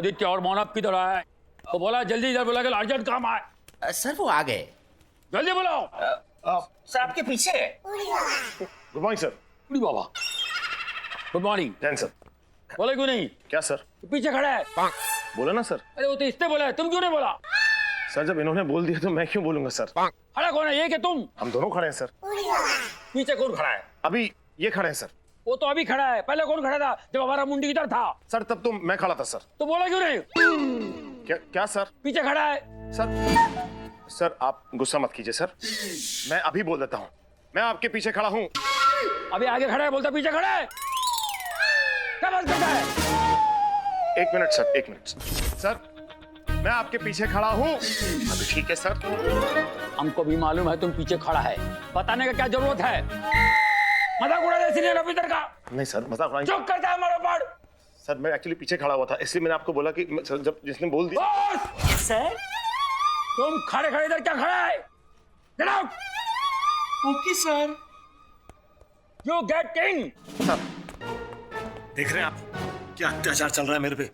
आदित्य और मौनव किधर है? तो बोला जल्दी इधर बुला के अर्जेंट काम आए। सर वो आ गए। जल्दी बुलाओ। सर आपके पीछे। Good morning sir. उड़ी बाबा। Good morning. जैन सर। बोले क्यों नहीं? क्या सर? पीछे खड़ा है। बोला ना सर। अरे वो तो इसने बोला है, तुम क्यों नहीं बोला? सर जब इन्होंने बोल दिया तो मैं क्यों बोलूंगा सर? खड़ा कौन है, ये कि तुम? हम दोनों खड़े हैं सर। पीछे कौन खड़ा है? अभी ये खड़े हैं सर। वो तो अभी खड़ा है, पहले कौन खड़ा था जब हमारा मुंडी इधर था? सर तब तो मैं खड़ा था सर। तो बोला क्यों नहीं? क्या सर? पीछे खड़ा है। सर आप गुस्सा मत कीजिए सर। मैं अभी बोल देता हूँ, मैं आपके पीछे खड़ा हूँ। अभी आगे खड़ा है, बोलता पीछे खड़ा है। क्या बात करता है? एक मिनट सर, एक मिनट सर। मैं आपके पीछे खड़ा हूँ। अभी ठीक है सर। हमको भी मालूम है तुम पीछे खड़ा है, बताने का क्या जरूरत है? मजाक उड़ा दे सीनियर ऑफिसर का। नहीं सर मजाक उड़ाएंगे। चुप करता है हमारा पार्ट। सर मैं एक्चुअली पीछे खड़ा हुआ था, इसलिए मैंने आपको बोला कि सर जब जिसने बोल दिया। बॉस! सर तुम खड़े खड़े इधर क्या खड़ा है? Gate out. Okay sir. You get in. Sir देख रहे हैं आप क्या अत्याचार चल रहा है मेरे पे?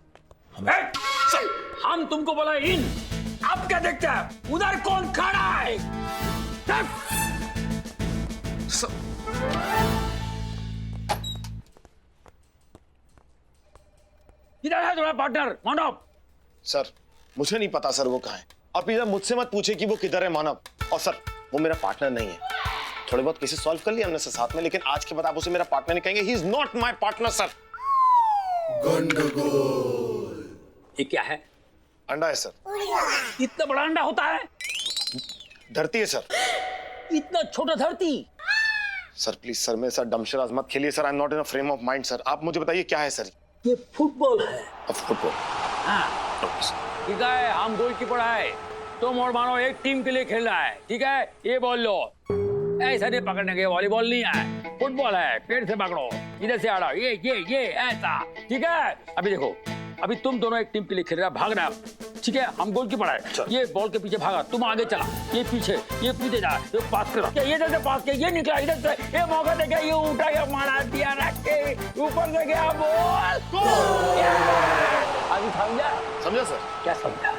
हम तुमको बोला इन, आप क्या देखते हैं? उधर कौन खड़ा है? सर इधर है तुम्हारा पार्टनर मानव। सर मुझे नहीं पता सर वो कहाँ है। आप इधर मुझसे मत पूछे कि वो किधर है मानव। और सर वो मेरा पार्टनर नहीं है। थोड़े बहुत केसेस सॉल्व कर लिया हमने सर साथ में, लेकिन आज के बाद आप उसे मेरा पार्टनर नहीं कहेंगे। He is not my partner sir. ये क्या है? अंडा है सर। इतना बड़ा अंडा होता है? धरती है सर। इतना छोटा धरती? सर प्लीज सर मेरे साथ डमशराज मत खेलिए sir. I am not in a frame of mind sir. आप मुझे बताइए क्या है सर? ये फुटबॉल है। फुटबॉल। हाँ ठीक है, हम गोलकीपर है, तुम और मानो एक टीम के लिए खेलना है, ठीक है? ये बोल लो, ऐसा नहीं पकड़ने के, वॉलीबॉल नहीं है, फुटबॉल है, पेड़ से पकड़ो, इधर से आड़ो, ये ऐसा, ठीक है? अभी देखो, अभी तुम दोनों एक टीम के लिए खेल रहे हो, भागना, ठीक है? हम गोलकीपर है, ये बॉल के पीछे भागा, तुम आगे चला, ये पीछे जा, ये पास करो, ये इधर से पास किया, ये निकला इधर से, ये मौका दे गया, ये उठा गया, मारा दिया, रख के ऊपर से गया बॉल। अभी समझा सर? क्या समझा?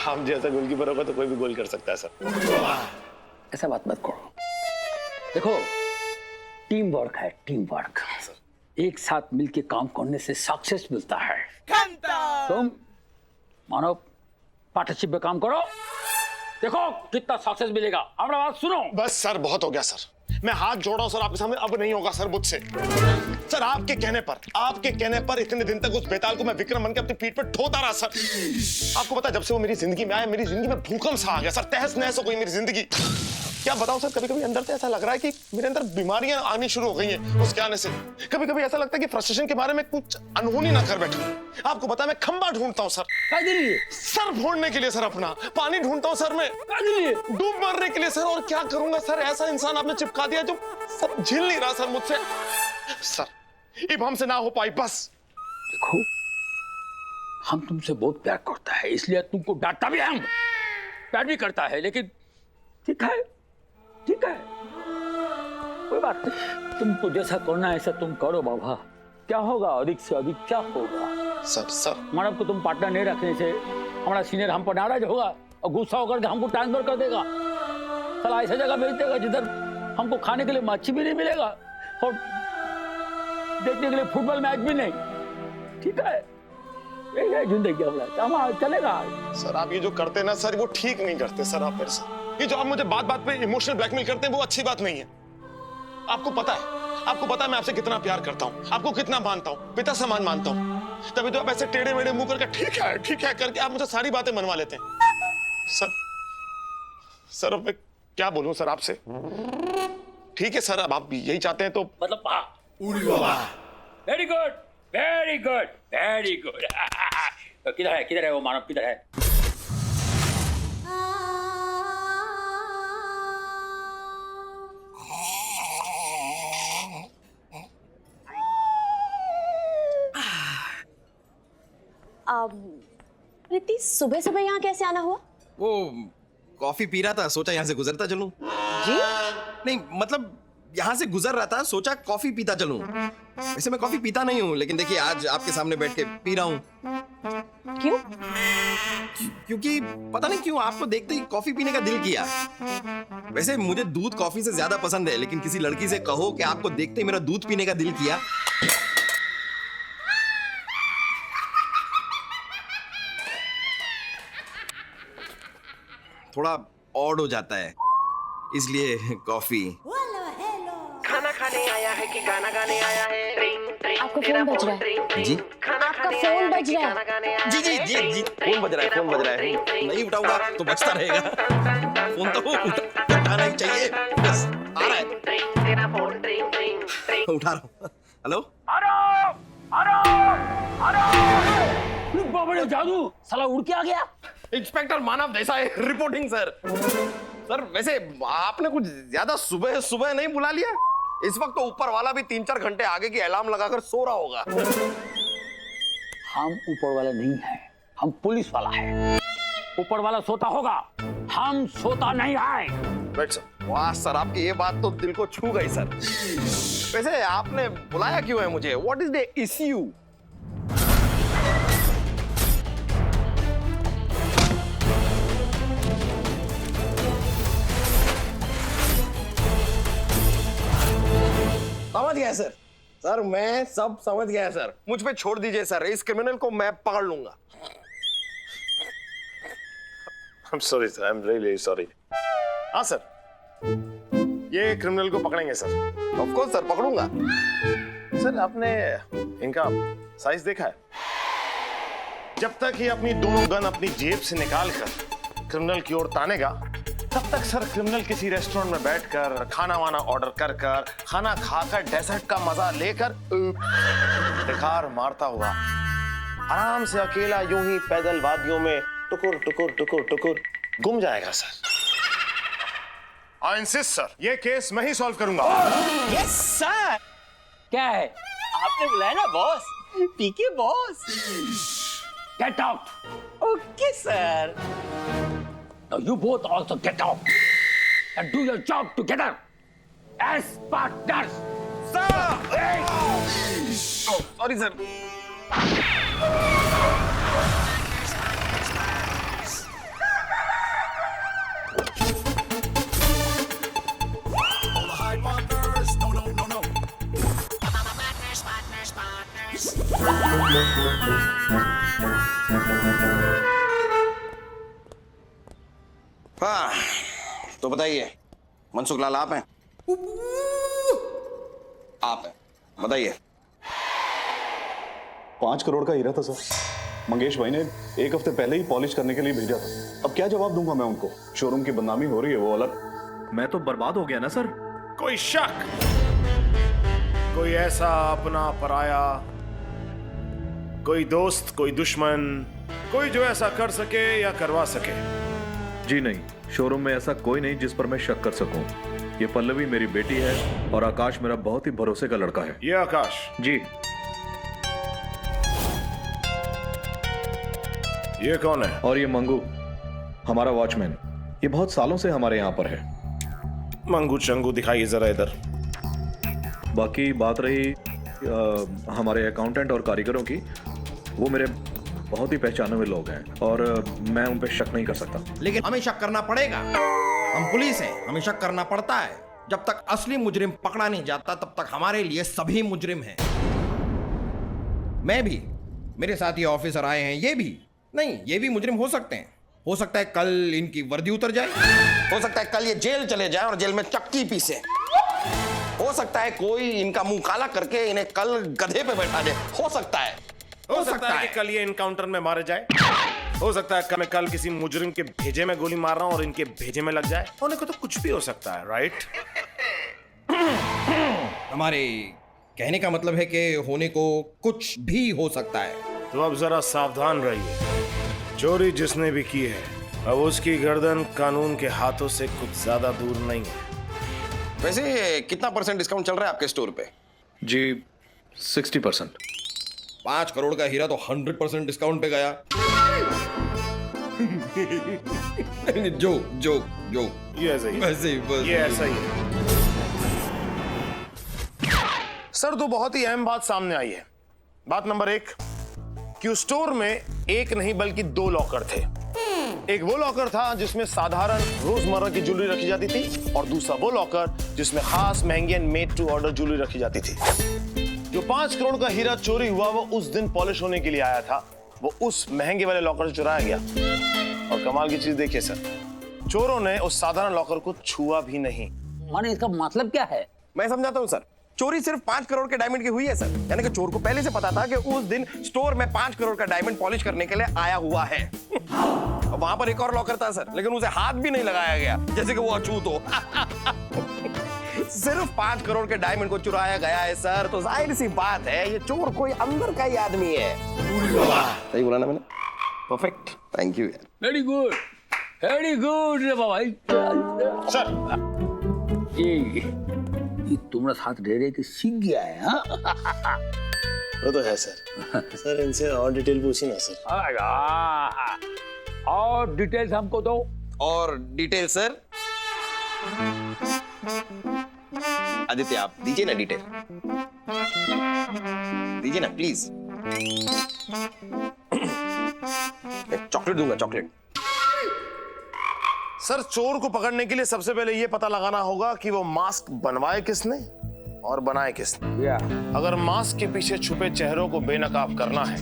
हम जैसा गोलकीपर होगा तो कोई भी गोल कर सकता है सर। ऐसा बात मत करो। देखो टीम वर्क है, टीम वर्क। एक साथ मिलके काम करने से सक्सेस मिलता है। तुम मानो पार्टनरशिप में काम करो, देखो कितना सक्सेस मिलेगा। हमारा बात सुनो। बस सर बहुत हो गया सर। मैं हाथ जोड़ा हूं सर आपके सामने, अब नहीं होगा सर मुझसे। सर आपके कहने पर इतने दिन तक उस बेताल को मैं विक्रम बन के अपनी पीठ पर ढोता रहा सर। आपको पता जब से वो मेरी जिंदगी में आया, मेरी जिंदगी में भूकंप सा आ गया सर। तहस नहस हो गई मेरी जिंदगी। क्या बताऊं सर, कभी कभी अंदर से ऐसा लग रहा है कि मेरे अंदर बीमारियां आनी शुरू हो गई हैं उसके आने से। कभी कभी ऐसा लगता है कि फ्रस्ट्रेशन के बारे में कुछ अनहोनी ना कर बैठूं। आपको पता है मैं खंबा ढूंढता हूं सर। सर फोड़ने के लिए सर, अपना पानी ढूंढता हूं सर मैं, डूब मरने के लिए सर। और क्या करूंगा सर, ऐसा इंसान आपने चिपका दिया जो सर झेल नहीं रहा सर मुझसे। सर अब हमसे ना हो पाई बस। देखो हम तुमसे बहुत प्यार करता है, इसलिए तुमको डांटता भी है, हम प्यार भी करता है, लेकिन ठीक है कोई बात नहीं। तुमको जैसा करना है ऐसा तुम करो बाबा। क्या होगा, अधिक से अधिक क्या होगा? सर मानव को तुम पार्टनर नहीं रखने से हमारा सीनियर हम पर नाराज होगा और गुस्सा होकर के हमको ट्रांसफर कर देगा। साला ऐसा जगह भेज देगा जिधर हमको खाने के लिए मच्छी भी नहीं मिलेगा और देखने के लिए फुटबॉल मैच भी नहीं। ठीक है, यही है जिंदगी हमारा, चलेगा। सर आप ये जो करते हैं ना सर, वो ठीक नहीं करते सर आप मेरे से। ये जो आप मुझे बात बात पे इमोशनल ब्लैकमेल करते हैं वो अच्छी बात नहीं है। आपको पता है मैं आपसे कितना प्यार करता हूँ, आपको कितना मानता हूँ, पिता समान मानता हूँ। तभी तो आप ऐसे टेढ़े मेढ़े मुंह करके ठीक है करके आप मुझे सारी बातें मनवा लेते हैं। सर अब मैं क्या बोलूं सर आपसे? ठीक है सर, अब आप यही चाहते हैं तो मतलब वेरी गुड। किधर है वो मानव, किधर है? प्रीति सुबह सुबह यहाँ कैसे आना हुआ? वो कॉफी पी रहा था, सोचा यहाँ से गुजरता चलूं। जी? नहीं मतलब यहाँ से गुजर रहा था, सोचा कॉफी पीता चलूं। वैसे मैं कॉफी पीता नहीं हूँ, लेकिन देखिए आज आपके सामने बैठ के पी रहा हूँ। क्यों? क्योंकि पता नहीं क्यों आपको देखते ही कॉफी पीने का दिल किया। वैसे मुझे दूध कॉफी से ज्यादा पसंद है, लेकिन किसी लड़की से कहो कि आपको देखते ही मेरा दूध पीने का दिल किया, थोड़ा ऑड हो जाता है, इसलिए कॉफी। खाना खाने आया है कि गाना गाने आया है? आपका फोन बज रहा है। जी आपका फोन बज रहा है। जी जी जी जी फोन बज रहा है। नहीं उठाऊंगा तो बजता रहेगा। फोन तो उठाना ही चाहिए, बस आ रहा है। उठा रहा हूँ। हेलो बाबा जादू साला उड़ के आ गया। इंस्पेक्टर मानव देसाई रिपोर्टिंग सर। सर वैसे आपने कुछ ज्यादा सुबह सुबह नहीं बुला लिया? इस वक्त तो ऊपर वाला भी 3-4 घंटे आगे की अलार्म लगाकर सो रहा होगा। हम ऊपर वाला नहीं है, हम पुलिस वाला है। ऊपर वाला सोता होगा, हम सोता नहीं है। Right sir. वाह सर, आपकी ये बात तो दिल को छू गई सर। वैसे आपने बुलाया क्यों है मुझे? What is the issue? समझ गया सर। सर मैं सब समझ गया सर, मुझ पे छोड़ दीजिए सर, इस क्रिमिनल को मैं पकड़ लूंगा। I'm sorry sir, I'm really sorry. हाँ सर, ये क्रिमिनल को पकड़ेंगे सर। ऑफ कोर्स सर, पकड़ूंगा। सर आपने इनका साइज देखा है? जब तक ये अपनी दोनों गन अपनी जेब से निकालकर क्रिमिनल की ओर तानेगा, तब तक सर क्रिमिनल किसी रेस्टोरेंट में बैठकर खाना वाना ऑर्डर कर खाना खाकर डेजर्ट का मजा लेकर टिकार मारता हुआ आराम से अकेला यूं ही पैदल वादियों में टुकुर टुकुर टुकुर टुकुर गुम जाएगा सर। आई इंसिस्ट सर, ये केस मैं ही सॉल्व करूंगा। Yes sir. क्या है? आपने बुलाया ना boss, PK boss. Get out. Okay sir. Now you both also get out and do your job together as partners. Sorry sir. हाँ, तो बताइए मनसुख लाल आप हैं? आप हैं, बताइए। 5 करोड़ का हीरा था सर। मंगेश भाई ने 1 हफ्ते पहले ही पॉलिश करने के लिए भेजा था। अब क्या जवाब दूंगा मैं उनको? शोरूम की बदनामी हो रही है, वो अलग। मैं तो बर्बाद हो गया ना सर। कोई शक, कोई ऐसा अपना पराया, कोई दोस्त कोई दुश्मन, कोई जो ऐसा कर सके या करवा सके? जी नहीं, शोरूम में ऐसा कोई नहीं जिस पर मैं शक कर सकूं। ये पल्लवी मेरी बेटी है और आकाश मेरा बहुत ही भरोसे का लड़का है। ये आकाश? जी। ये कौन है? और ये मंगू, हमारा वॉचमैन। ये बहुत सालों से हमारे यहाँ पर है। मंगू चंगू दिखाइए जरा इधर। बाकी बात रही हमारे अकाउंटेंट और कारीगरों की, वो मेरे बहुत ही पहचाने हुए लोग हैं और मैं उन पे शक नहीं कर सकता। लेकिन हमें शक करना पड़ेगा, हम पुलिस हैं, हमें शक करना पड़ता है। जब तक असली मुजरिम पकड़ा नहीं जाता तब तक हमारे लिए सभी मुजरिम हैं। मैं भी, मेरे साथ ये ऑफिसर आए हैं, ये भी नहीं, ये भी मुजरिम हो सकते हैं। हो सकता है कल इनकी वर्दी उतर जाए, हो सकता है कल ये जेल चले जाए और जेल में चक्की पीसे, हो सकता है कोई इनका मुंह काला करके इन्हें कल गधे पे बैठा दे, हो सकता है, हो सकता है कि कल ये इनकाउंटर में मारे जाए, हो सकता है कि मैं कल किसी मुजरिम के भेजे में गोली मार रहा हूं और इनके भेजे में लग जाए। होने को तो कुछ भी हो सकता है, राइट? हमारे कहने का मतलब है कि होने को कुछ भी हो सकता है। तो अब जरा सावधान रहिए। चोरी जिसने भी की है, अब उसकी गर्दन कानून के हाथों से कुछ ज्यादा दूर नहीं है। वैसे कितना % डिस्काउंट चल रहा है आपके स्टोर पे? जी 60%। 5 करोड़ का हीरा तो 100% डिस्काउंट पे गया। जो जो जो ये ऐसा ही, वैसे ही बस। ये ऐसा ही है। सर दो बहुत ही अहम बात सामने आई है। बात नंबर 1 कि उस स्टोर में एक नहीं बल्कि 2 लॉकर थे। एक वो लॉकर था जिसमें साधारण रोजमर्रा की ज्वेलरी रखी जाती थी और दूसरा वो लॉकर जिसमें खास महंगी and made to order jewellery रखी जाती थी। जो 5 करोड़ का हीरा चोरी हुआ वो उस दिन पॉलिश होने के लिए आया था, वो उस महंगे वाले लॉकर से चुराया गया। और कमाल की चीज देखिए सर, चोरों ने उस साधारण लॉकर को छुआ भी नहीं। माने इसका मतलब क्या है? मैं समझाता हूँ सर। चोरी सिर्फ 5 करोड़ के डायमंड की हुई है सर, यानी कि चोर को पहले से पता था कि उस दिन स्टोर में 5 करोड़ का डायमंड पॉलिश करने के लिए आया हुआ है। वहां पर एक और लॉकर था सर, लेकिन उसे हाथ भी नहीं लगाया गया, जैसे कि वो अछूत हो। सिर्फ 5 करोड़ के डायमंड को चुराया गया है सर, तो जाहिर सी बात है ये चोर कोई अंदर का ही आदमी है। सही बोला ना मैंने? Perfect, thank you. Very good रे बाबा। सर ये तुम्हारा साथ रह रहे कि सीख गया है? हाँ? वो तो है सर। सर इनसे और डिटेल पूछी ना सर। और डिटेल्स हमको दो। और डिटेल सर? आदित्य आप दीजिए ना डिटेल, दीजिए ना प्लीज। चॉकलेट दूंगा, चॉकलेट। सर चोर को पकड़ने के लिए सबसे पहले यह पता लगाना होगा कि वो मास्क बनवाए किसने और बनाए किसने। अगर मास्क के पीछे छुपे चेहरों को बेनकाब करना है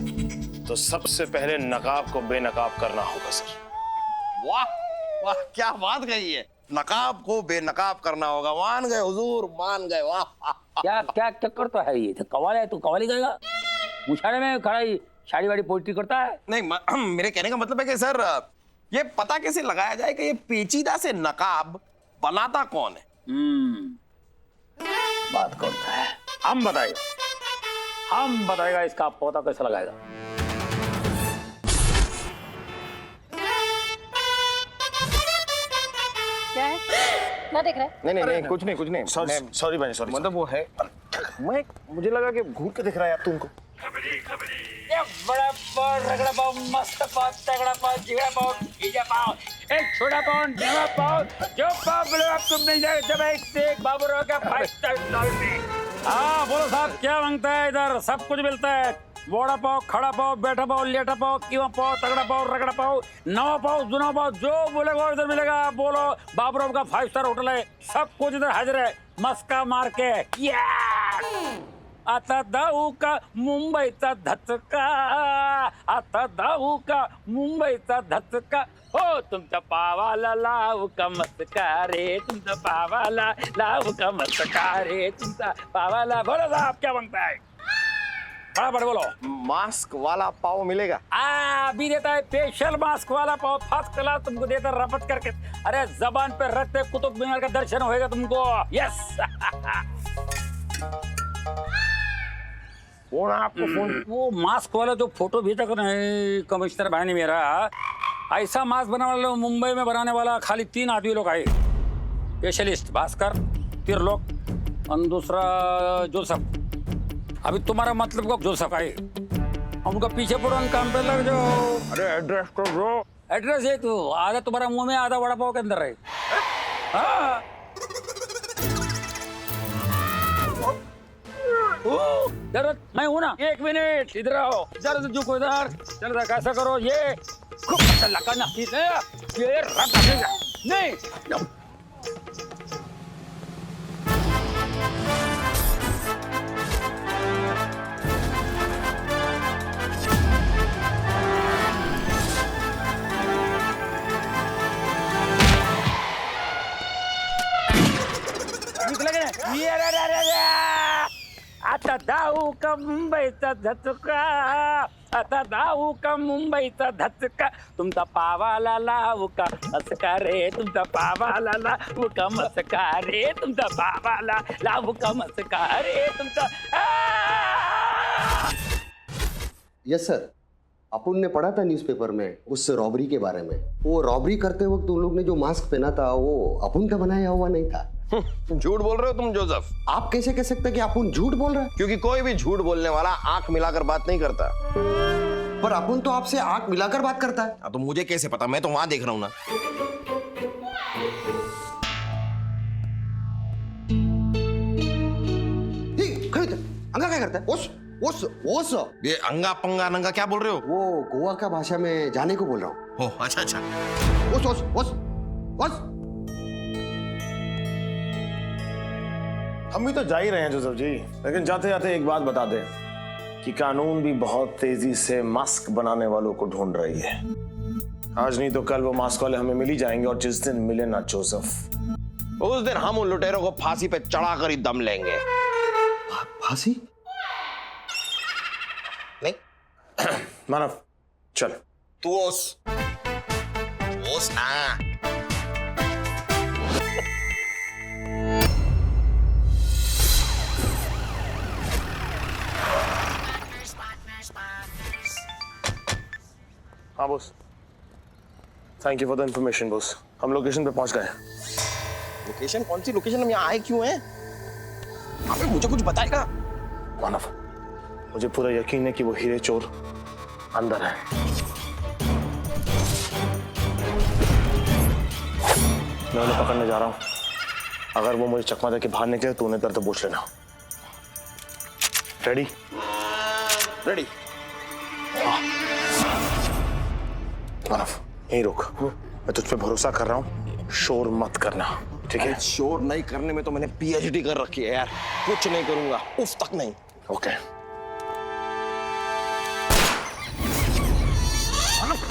तो सबसे पहले नकाब को बेनकाब करना होगा सर। वाह वाह, क्या बात कही है। नकाब को बेनकाब करना होगा। मान गए हुजूर, मान गए। वाह क्या क्या चक्कर तो है, ये तो कवाल है। तू कवाली करेगा? मुशारे में खड़ा ही शादी वाड़ी पोइट्री करता है। नहीं, मेरे कहने का मतलब है कि सर ये पता कैसे लगाया जाए कि ये पेचीदा से नकाब बनाता कौन है? बात करता है, हम बताएगा इसका पौधा कैसे लगाएगा। क्या है? क्या देख रहा है? नहीं, कुछ नहीं। सॉरी भाई, सॉरी। मतलब वो है, मुझे लगा कि घूर के दिख रहा है आप तुमको। ये बड़ा पाव, रगड़ा पाव, मस्त पाव, तगड़ा पाव, जीरा पाव, भीजा पाव, एक छोटा पाव, नीवा पाव, जो पाव बोलो आप तुम मिल जाएगा। जब एक बाबूराव का 5 स्टार स्टॉल में। हाँ बोलो साहब, क्या मांगता है? इधर सब कुछ मिलता है। बड़ा पाव, खड़ा पाव, बैठा पाव, लेटा पाव, कीमा पाव, तगड़ा पाव, रगड़ा पाव, नवा पाव, जुना पाव, जो बोलेगा इधर मिलेगा। बोलो बाबूराव का 5 स्टार होटल है, सब कुछ इधर हाजिर है। मस्का मार के आता दाऊ का मुंबईचा धचका, आता दाऊ का मुंबईचा धचका, हो तुमच्या पावाला लाव का मस्का रे, तुमच्या पावाला लाव का मस्का रे, तुमच्या पावाला। बोलो साहब क्या मांगता है? बराबर बोलो। मास्क वाला पाव मिलेगा? अभी देता है स्पेशल मास्क वाला पाव, फर्स्ट क्लास तुमको देता है, रपट करके। अरे जबान पे रखते कुतुब मीनार का दर्शन होएगा तुमको। यस। कौन आपको फोन? वो मास्क वाला जो फोटो भेजा कर कमिश्नर भाई ने मेरा, ऐसा मास्क बनाने वाला मुंबई में बनाने वाला खाली 3 आदमी लोग आए। स्पेशलिस्ट भास्कर, तिरलोक और दूसरा जोसेफ। अभी तुम्हारा मतलब को जोसेफ आए, उनका पीछे पड़ो, काम पे लग जाओ। अरे एड्रेस तो दो। एड्रेस है तो आधा तुम्हारा मुंह में, आधा वड़ा पाव के अंदर है। हाँ जरूरत मैं हूं ना। 1 मिनट इधर आओ, जरा से झुको इधर। चल कैसा करो, ये खूब लगाना, ये रख नहीं। निकल गए। ये आता दाऊ का मुंबईचा धचका, आता दाऊ का मुंबईचा धचका, तुमचा पावाला लावू का मस्का रे, तुमचा पावाला लावू का मस्का रे, तुमचा पावाला लावू का मस्का रे, तुमचा। यस सर, अपुन ने पढ़ा था न्यूज़पेपर में उस रॉबरी के बारे में। वो रॉबरी करते वक्त उन लोग ने जो मास्क पहना था वो अपुन का बनाया हुआ नहीं था। झूठ बोल रहे हो तुम जोसेफ। आप कैसे कह सकते कि अपुन झूठ बोल रहा है? क्योंकि कोई भी झूठ बोलने वाला आंख मिलाकर बात नहीं करता। पर अपुन तो आपसे आंख मिलाकर बात करता है। तो मुझे कैसे पता? मैं तो वहां देख रहा हूं ना। खड़े थे। क्या करता है? ओस ये अंगा पंगा नंगा क्या बोल रहे हो? वो गोवा का भाषा में जाने को बोल रहा हूँ। हो अच्छा अच्छा। ओस। हम भी तो जा ही रहे हैं जोसेफ जी, लेकिन जाते जाते एक बात बता दें कि कानून भी बहुत तेजी से मास्क बनाने वालों को ढूंढ रही है। आज नहीं तो कल वो मास्क वाले हमें मिल ही जाएंगे, और जिस दिन मिले ना जोसेफ, उस दिन हम उन लुटेरों को फांसी पे चढ़ाकर ही दम लेंगे। फांसी? नहीं मानव चल। तू ओस ना। हाँ boss, thank you for the information boss. हम लोकेशन पे पहुंच गए। लोकेशन? कौन सी लोकेशन? हम यहाँ आए क्यों हैं? अबे मुझे कुछ बताएगा? मानव, मुझे पूरा यकीन है कि वो हीरे चोर अंदर है। मैं उन्हें पकड़ने जा रहा हूँ। अगर वो मुझे चकमा दे के बाहर निकले तो उन्हें दर्द पूछ लेना। रेडी? रेडी। मानव यहीं रुक, मैं तुझ पे भरोसा कर रहा हूँ, शोर मत करना, ठीक है? शोर नहीं करने में तो मैंने पीएचडी कर रखी है यार, कुछ नहीं करूंगा, उफ तक नहीं। ओके।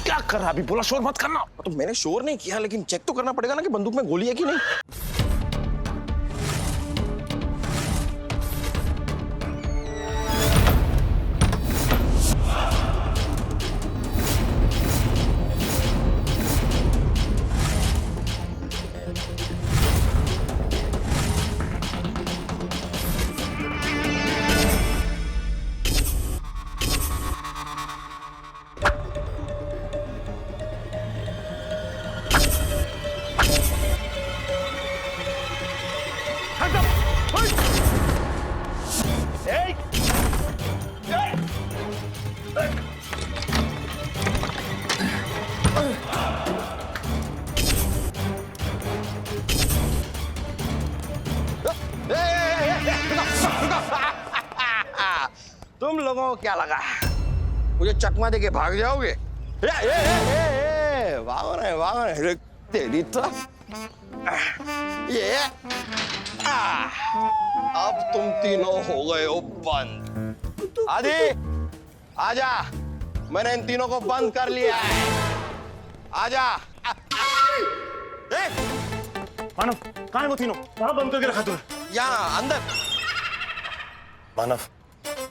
क्या कर रहा है? अभी बोला शोर मत करना। तो मैंने शोर नहीं किया, लेकिन चेक तो करना पड़ेगा ना कि बंदूक में गोली है कि नहीं। तुम लोगों को क्या लगा मुझे चकमा देके भाग जाओगे? भागो नहीं तेरी तो ये अब तुम तीनों हो गए हो बंद। आदि आजा, मैंने इन तीनों को बंद कर लिया है, आजा। मानव कहाँ है वो तीनों? कहाँ बंद करके रखा तूने? यहाँ अंदर। मानव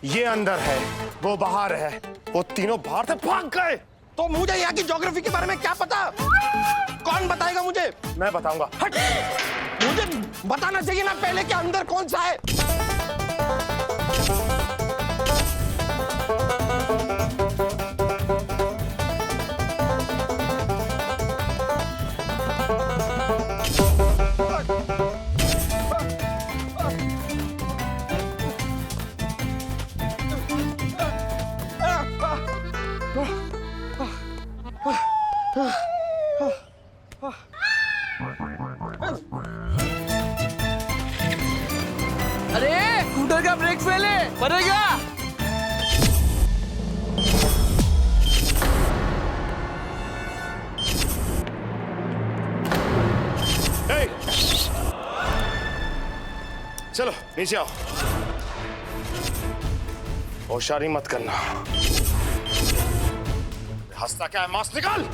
ये अंदर है, वो बाहर है, वो तीनों बाहर से भाग गए। तो मुझे यहाँ की ज्योग्राफी के बारे में क्या पता? कौन बताएगा मुझे? मैं बताऊंगा। हट! मुझे बताना चाहिए ना पहले कि अंदर कौन सा है। अरे स्कूटर का ब्रेक फेल है, पड़ेगा। चलो नीचे आओ, होशियारी मत करना। हंसता क्या है? मास्क निकाल।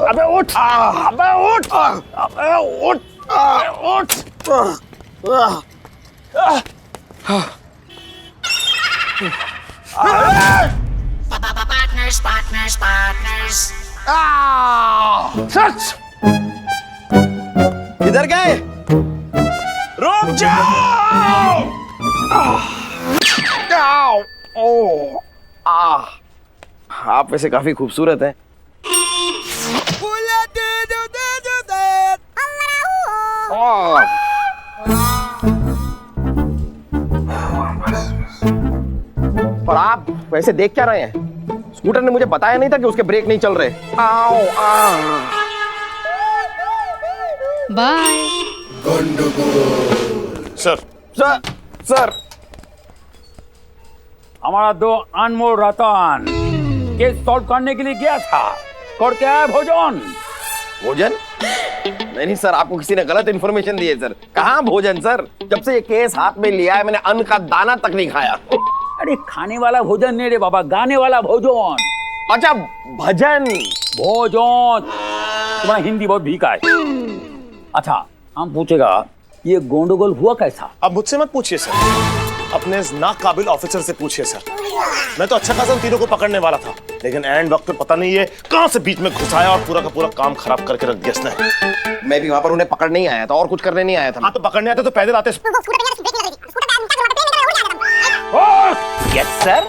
अबे उठ, अबे उठ, अबे उठ, उठ। Partners, partners, partners. सच इधर गए? रुक जाओ। आप वैसे काफी खूबसूरत हैं। और आप वैसे देख क्या रहे हैं? स्कूटर ने मुझे बताया नहीं था कि उसके ब्रेक नहीं चल रहे। आओ, बाय। सर सर सर हमारा दो अनमोल रतन केस सॉल्व करने के लिए गया था। और क्या है भोजन? भोजन? नहीं सर, आपको किसी ने गलत इन्फॉर्मेशन दी है सर। कहाँ भोजन सर? जब से ये केस हाथ में लिया है मैंने अन्न का दाना तक नहीं खाया। अरे खाने वाला भोजन नहीं रे बाबा, गाने वाला भोजन। अच्छा, भजन भोजन। तुम्हारा हिंदी बहुत भीका है। अच्छा, हम पूछेगा ये गोंडगोल हुआ कैसा? अब मुझसे मत पूछिए सर, अपने इस नाकाबिल ऑफिसर से पूछिए सर। मैं तो अच्छा खासा उन तीनों को पकड़ने वाला था, लेकिन एंड वक्त पे पता नहीं ये कहां से बीच में घुसाया और पूरा का पूरा काम खराब करके रख दिया इसने। मैं भी वहां पर उन्हें पकड़ने ही आया था और कुछ करने नहीं आया था। हाँ तो पकड़ने आते तो पैदल आते। Yes sir.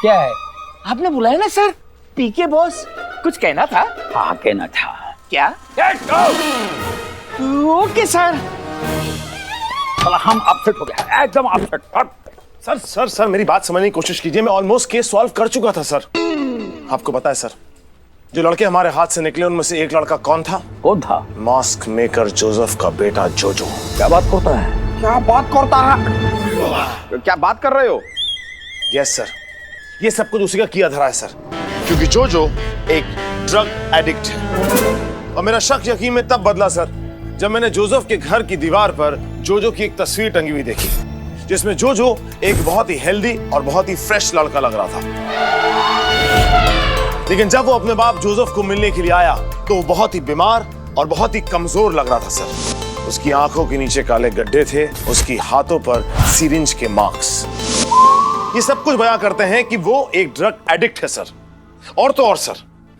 क्या है? आपने बुलाया ना सर, पीके बॉस, कुछ कहना था? हाँ कहना था। क्या? Okay sir. हम अपसेट हो गया, एकदम अपसेट। सर सर सर मेरी बात समझने की कोशिश कीजिए, मैं ऑलमोस्ट केस सॉल्व कर चुका था सर। आपको पता है सर, जो लड़के हमारे हाथ से निकले उनमें से एक लड़का कौन था? कौन था? मास्क मेकर जोसेफ का बेटा जोजो। क्या बात करता है? क्या बात करता है? क्या बात कर रहे हो? यस सर, ये सब कुछ उसी का किया धरा है सर, क्योंकि जोजो एक ड्रग एडिक्ट है। और मेरा शक यकीन में तब बदला सर जब मैंने जोसेफ के घर की दीवार पर जोजो की एक तस्वीर टंगी हुई देखी, जिसमें जोजो एक बहुत ही हेल्दी और बहुत ही फ्रेश लड़का लग रहा था। लेकिन जब वो अपने बाप जोसेफ को मिलने के लिए आया तो वो बहुत ही बीमार और बहुत ही कमजोर लग रहा था सर। उसकी आंखों के नीचे काले गड्ढे थे, उसकी हाथों पर सिरिंज के मार्क्स। ये सब कुछ बयां करते हैं कि वो एक ड्रग एडिक्ट है सर। और तो और सर,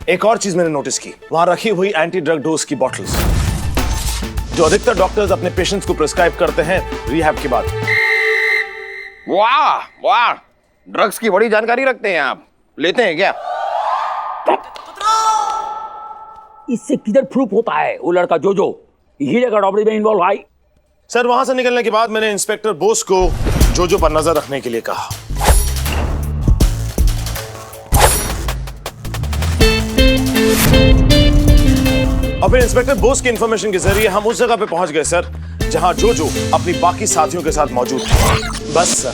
एक और चीज मैंने नोटिस की, वहां रखी हुई एंटी ड्रग डोज की बॉटल्स जो अधिकतर डॉक्टर्स अपने पेशेंट्स को प्रिस्क्राइब करते हैं रिहैब के बाद। वाह वाह, ड्रग्स की बड़ी जानकारी रखते हैं आप। लेते हैं क्या? इससे किधर प्रूफ होता है वो लड़का जोजो हीरे का रॉबरी में इन्वॉल्व है? सर वहां से निकलने के बाद मैंने इंस्पेक्टर बोस को जोजो पर नजर रखने के लिए कहा। और फिर इंस्पेक्टर बोस की इंफॉर्मेशन के जरिए हम उस जगह पे पहुंच गए सर जहां जोजो अपनी बाकी साथियों के साथ मौजूद था। बस सर,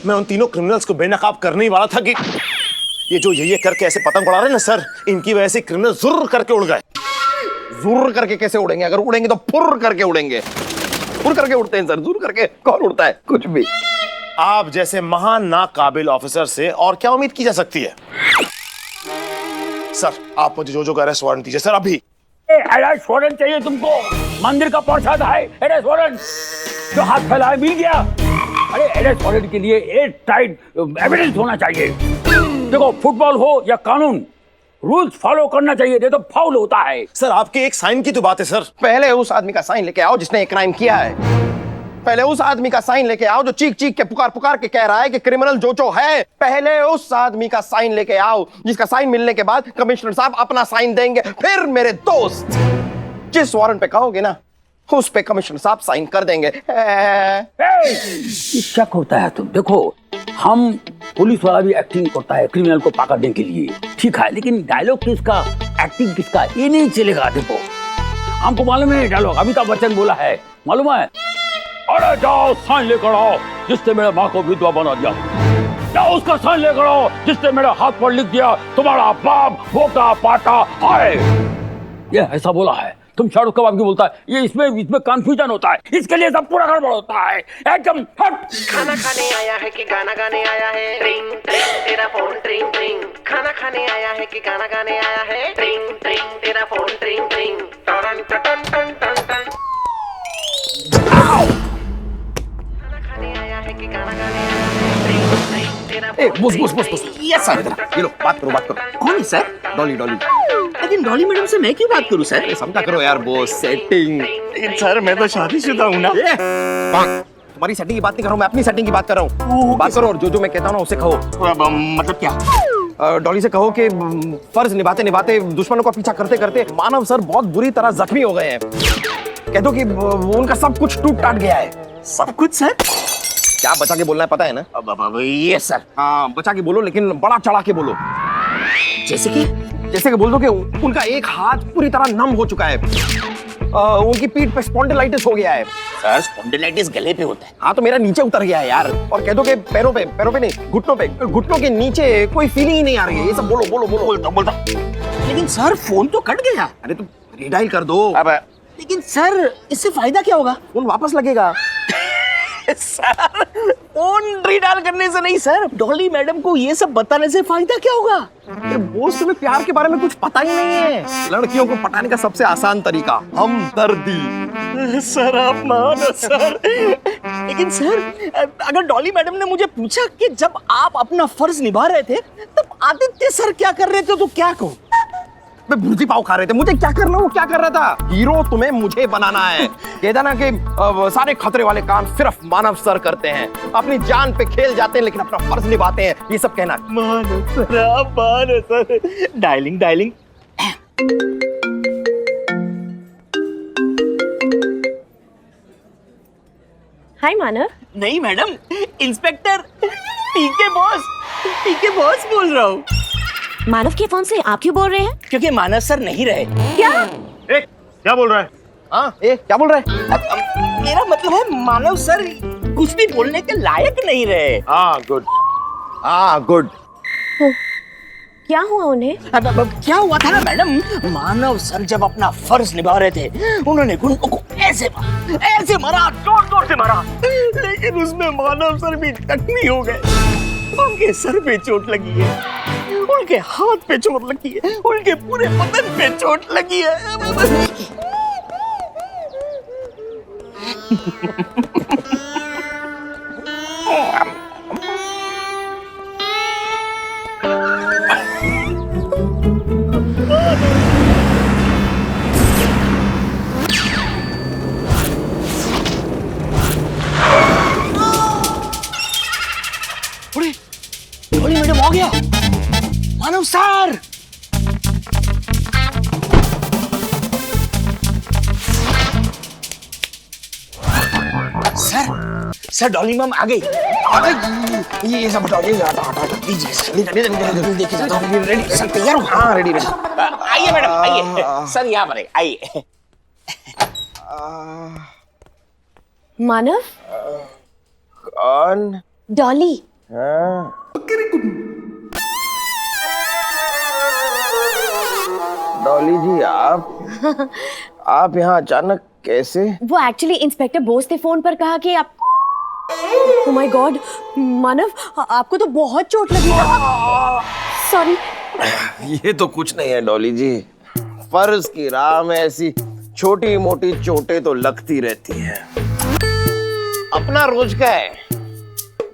मैं उन तीनों क्रिमिनल्स को बेनकाब करने ही वाला था कि ये जो ये करके ऐसे पतंग उड़ा रहे हैं ना सर, इनकी वजह से क्रिमिनल जुर्र करके उड़ गए। जुर्र करके कैसे उड़ेंगे? अगर उड़ेंगे तो फुर्र करके उड़ेंगे। फुर्र करके उड़ते हैं सर, जुर्र करके कौन उड़ता है? कुछ भी। आप जैसे महान नाकाबिल ऑफिसर से और क्या उम्मीद की जा सकती है? सर आप मुझे जोजो का अरेस्ट वारंट दीजिए सर अभी। अरेस्ट वारंट चाहिए तुमको? मंदिर का प्रसाद है अरेस्ट वारंट? जो हाथ फैलाए मिल गया? अरे अरेस्ट वारंट के लिए एक टाइट एविडेंस होना चाहिए। देखो, फुटबॉल हो या कानून, रूल्स फॉलो करना चाहिए, नहीं तो फाउल होता है। सर आपके एक साइन की तो बात है सर। पहले उस आदमी का साइन लेके आओ जिसने एक क्राइम किया है। पहले उस आदमी का साइन लेके आओ जो चीख चीख के पुकार पुकार के कह रहा है कि क्रिमिनल जोजो है। पहले उस आदमी का साइन लेके आओ जिसका साइन मिलने के बाद कमिश्नर साहब अपना साइन देंगे। फिर मेरे दोस्त, जिस वारंट पे कहोगे ना उस पे कमिश्नर साहब साइन कर देंगे। शक होता है तुम। देखो, हम पुलिस वाला भी एक्टिंग करता है क्रिमिनल को पकड़ने के लिए, ठीक है, लेकिन डायलॉग किसका, एक्टिंग किसका, ये नहीं चलेगा। देखो, हमको मालूम है डायलॉग अमिताभ बच्चन बोला है, मालूम है? अरे जाओ साइन लेकर आओ जिसने मेरे माँ को विधवा बना दिया। जाओ उसका साइन लेकर आओ जिसने मेरे हाथ पर लिख दिया तुम्हारा बाप भोका पाटा है। ये ऐसा बोला है। तुम शाहरुख कबाब क्यों बोलता है? ये इसमें इसमें कंफ्यूजन होता है, इसके लिए सब पूरा गड़बड़ होता है एकदम। हट। खाना खाने आया है कि गाना गाने आया है? ट्रिंग ट्रिंग तेरा फोन ट्रिंग ट्रिंग। खाना खाने आया है कि गाना गाने आया है? ट्रिंग ट्रिंग तेरा फोन ट्रिंग ट्रिंग। टन टन टन टन टन। खाना खाने आया है कि गाना गाने आया है? ट्रिंग ट्रिंग तेरा फोन बस यस सर, इधर ये लो, बात करो। कौन है सर? डॉली लेकिन डॉली मैडम से मैं क्यों बात करूं सर? समझा करो यार बॉस, सेटिंग। लेकिन सर मैं तो शादीशुदा हूं ना। तुम्हारी सेटिंग की बात नहीं कर रहा हूँ, मैं अपनी सेटिंग की बात कर रहा हूँ। बात करो और जो मैं कहता हूँ ना उसे कहो। मतलब क्या? डॉली से कहो कि फर्ज निभाते निभाते दुश्मनों का पीछा करते करते मानव सर बहुत बुरी तरह जख्मी हो गए हैं। कह दो कि उनका सब कुछ टूट टाट गया है। सब कुछ सर? क्या बचा के बोलना है पता है ना? अब ये सर। हाँ बचा के बोलो, लेकिन बड़ा चढ़ा के बोलो। जैसे कि बोल दो कि उनका एक हाथ पूरी तरह नम हो चुका है, उनकी पीठ पे स्पॉन्डिलाइटिस हो गया है। सर स्पॉन्डिलाइटिस गले पे होता है। हाँ तो मेरा नीचे उतर गया है यार। और कह दो कि पैरों पे नहीं, घुटनों के नीचे कोई फीलिंग ही नहीं आ रही है। ये सब बोलो। बोलता। लेकिन सर फोन तो कट गया। अरे तो रिडायल कर दो। अब लेकिन सर इससे फायदा क्या होगा? फोन वापस लगेगा। सर फोन रिडायल करने से नहीं सर, डॉली मैडम को ये सब बताने से फायदा क्या होगा? अरे बोस, तुम्हें प्यार के बारे में कुछ पता ही नहीं है। लड़कियों को पटाने का सबसे आसान तरीका हमदर्दी। सर आप मानो सर। लेकिन सर अगर डॉली मैडम ने मुझे पूछा कि जब आप अपना फर्ज निभा रहे थे तब आदित्य सर क्या कर रहे थे तो क्या कहूं? मैं भुर्जी पाव खा रहे थे, मुझे क्या करना, वो क्या कर रहा था? हीरो तुम्हें मुझे बनाना है। कहता ना कि सारे खतरे वाले काम सिर्फ मानव सर करते हैं, अपनी जान पे खेल जाते हैं लेकिन अपना फर्ज निभाते हैं, ये सब कहना। मानो सर, आप मानो सर। डायलिंग। हाय मानव। नहीं मैडम, इंस्पेक्टर पीके बॉस बोल रहा हूँ। मानव के फोन से आप क्यों बोल रहे हैं? क्योंकि मानव सर नहीं रहे। क्या? क्या बोल रहा है? हाँ क्या बोल रहा है? मेरा मतलब है मानव सर कुछ भी बोलने के लायक नहीं रहे। हाँ गुड। क्या हुआ उन्हें? अब क्या हुआ था ना मैडम, मानव सर जब अपना फर्ज निभा रहे थे उन्होंने गुंडों को ऐसे मारा, जोर से मारा, लेकिन उसमें मानव सर भी जख्मी हो गए। उनके सर पे चोट लगी है, उनके हाथ पे चोट लगी है, उनके पूरे बदन पे चोट लगी है। मैडम आ गया। मानव सर, सर डॉली मैम आ गई। ये सब हटाओ, देखिए रेडी सर, तैयार हो? हाँ रेडी। आइए मैडम, आइए सर, यहाँ पर आइए। मानव? कौन? डॉली। डॉली जी, आप यहाँ अचानक कैसे? वो एक्चुअली इंस्पेक्टर बोस ने फोन पर कहा कि आप। ओह माय गॉड मानव, आपको तो बहुत चोट लगी है। सॉरी। ये तो कुछ नहीं है डॉली जी, फर्ज की राह में ऐसी छोटी मोटी चोटें तो लगती रहती हैं, अपना रोज का है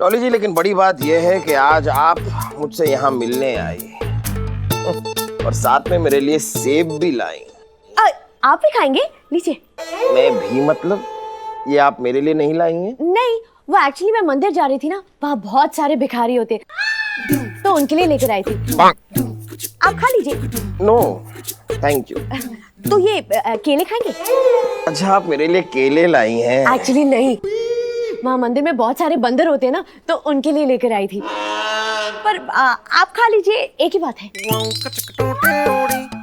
डॉली जी। लेकिन बड़ी बात यह है कि आज आप मुझसे यहाँ मिलने आई और साथ में मेरे लिए सेब भी लाई। आप भी खाएंगे? लीजिए। मैं भी मतलब? ये आप मेरे लिए नहीं लाई हैं? नहीं, वो एक्चुअली मैं मंदिर जा रही थी ना, वहाँ बहुत सारे भिखारी होते तो उनके लिए लेकर आई थी। आप खा लीजिए। No thank you. तो ये केले खाएंगे? अच्छा, आप मेरे लिए केले लाई हैं? एक्चुअली नहीं, वहाँ मंदिर में बहुत सारे बंदर होते हैं ना, तो उनके लिए लेकर आई थी। पर आप खा लीजिए, एक ही बात है।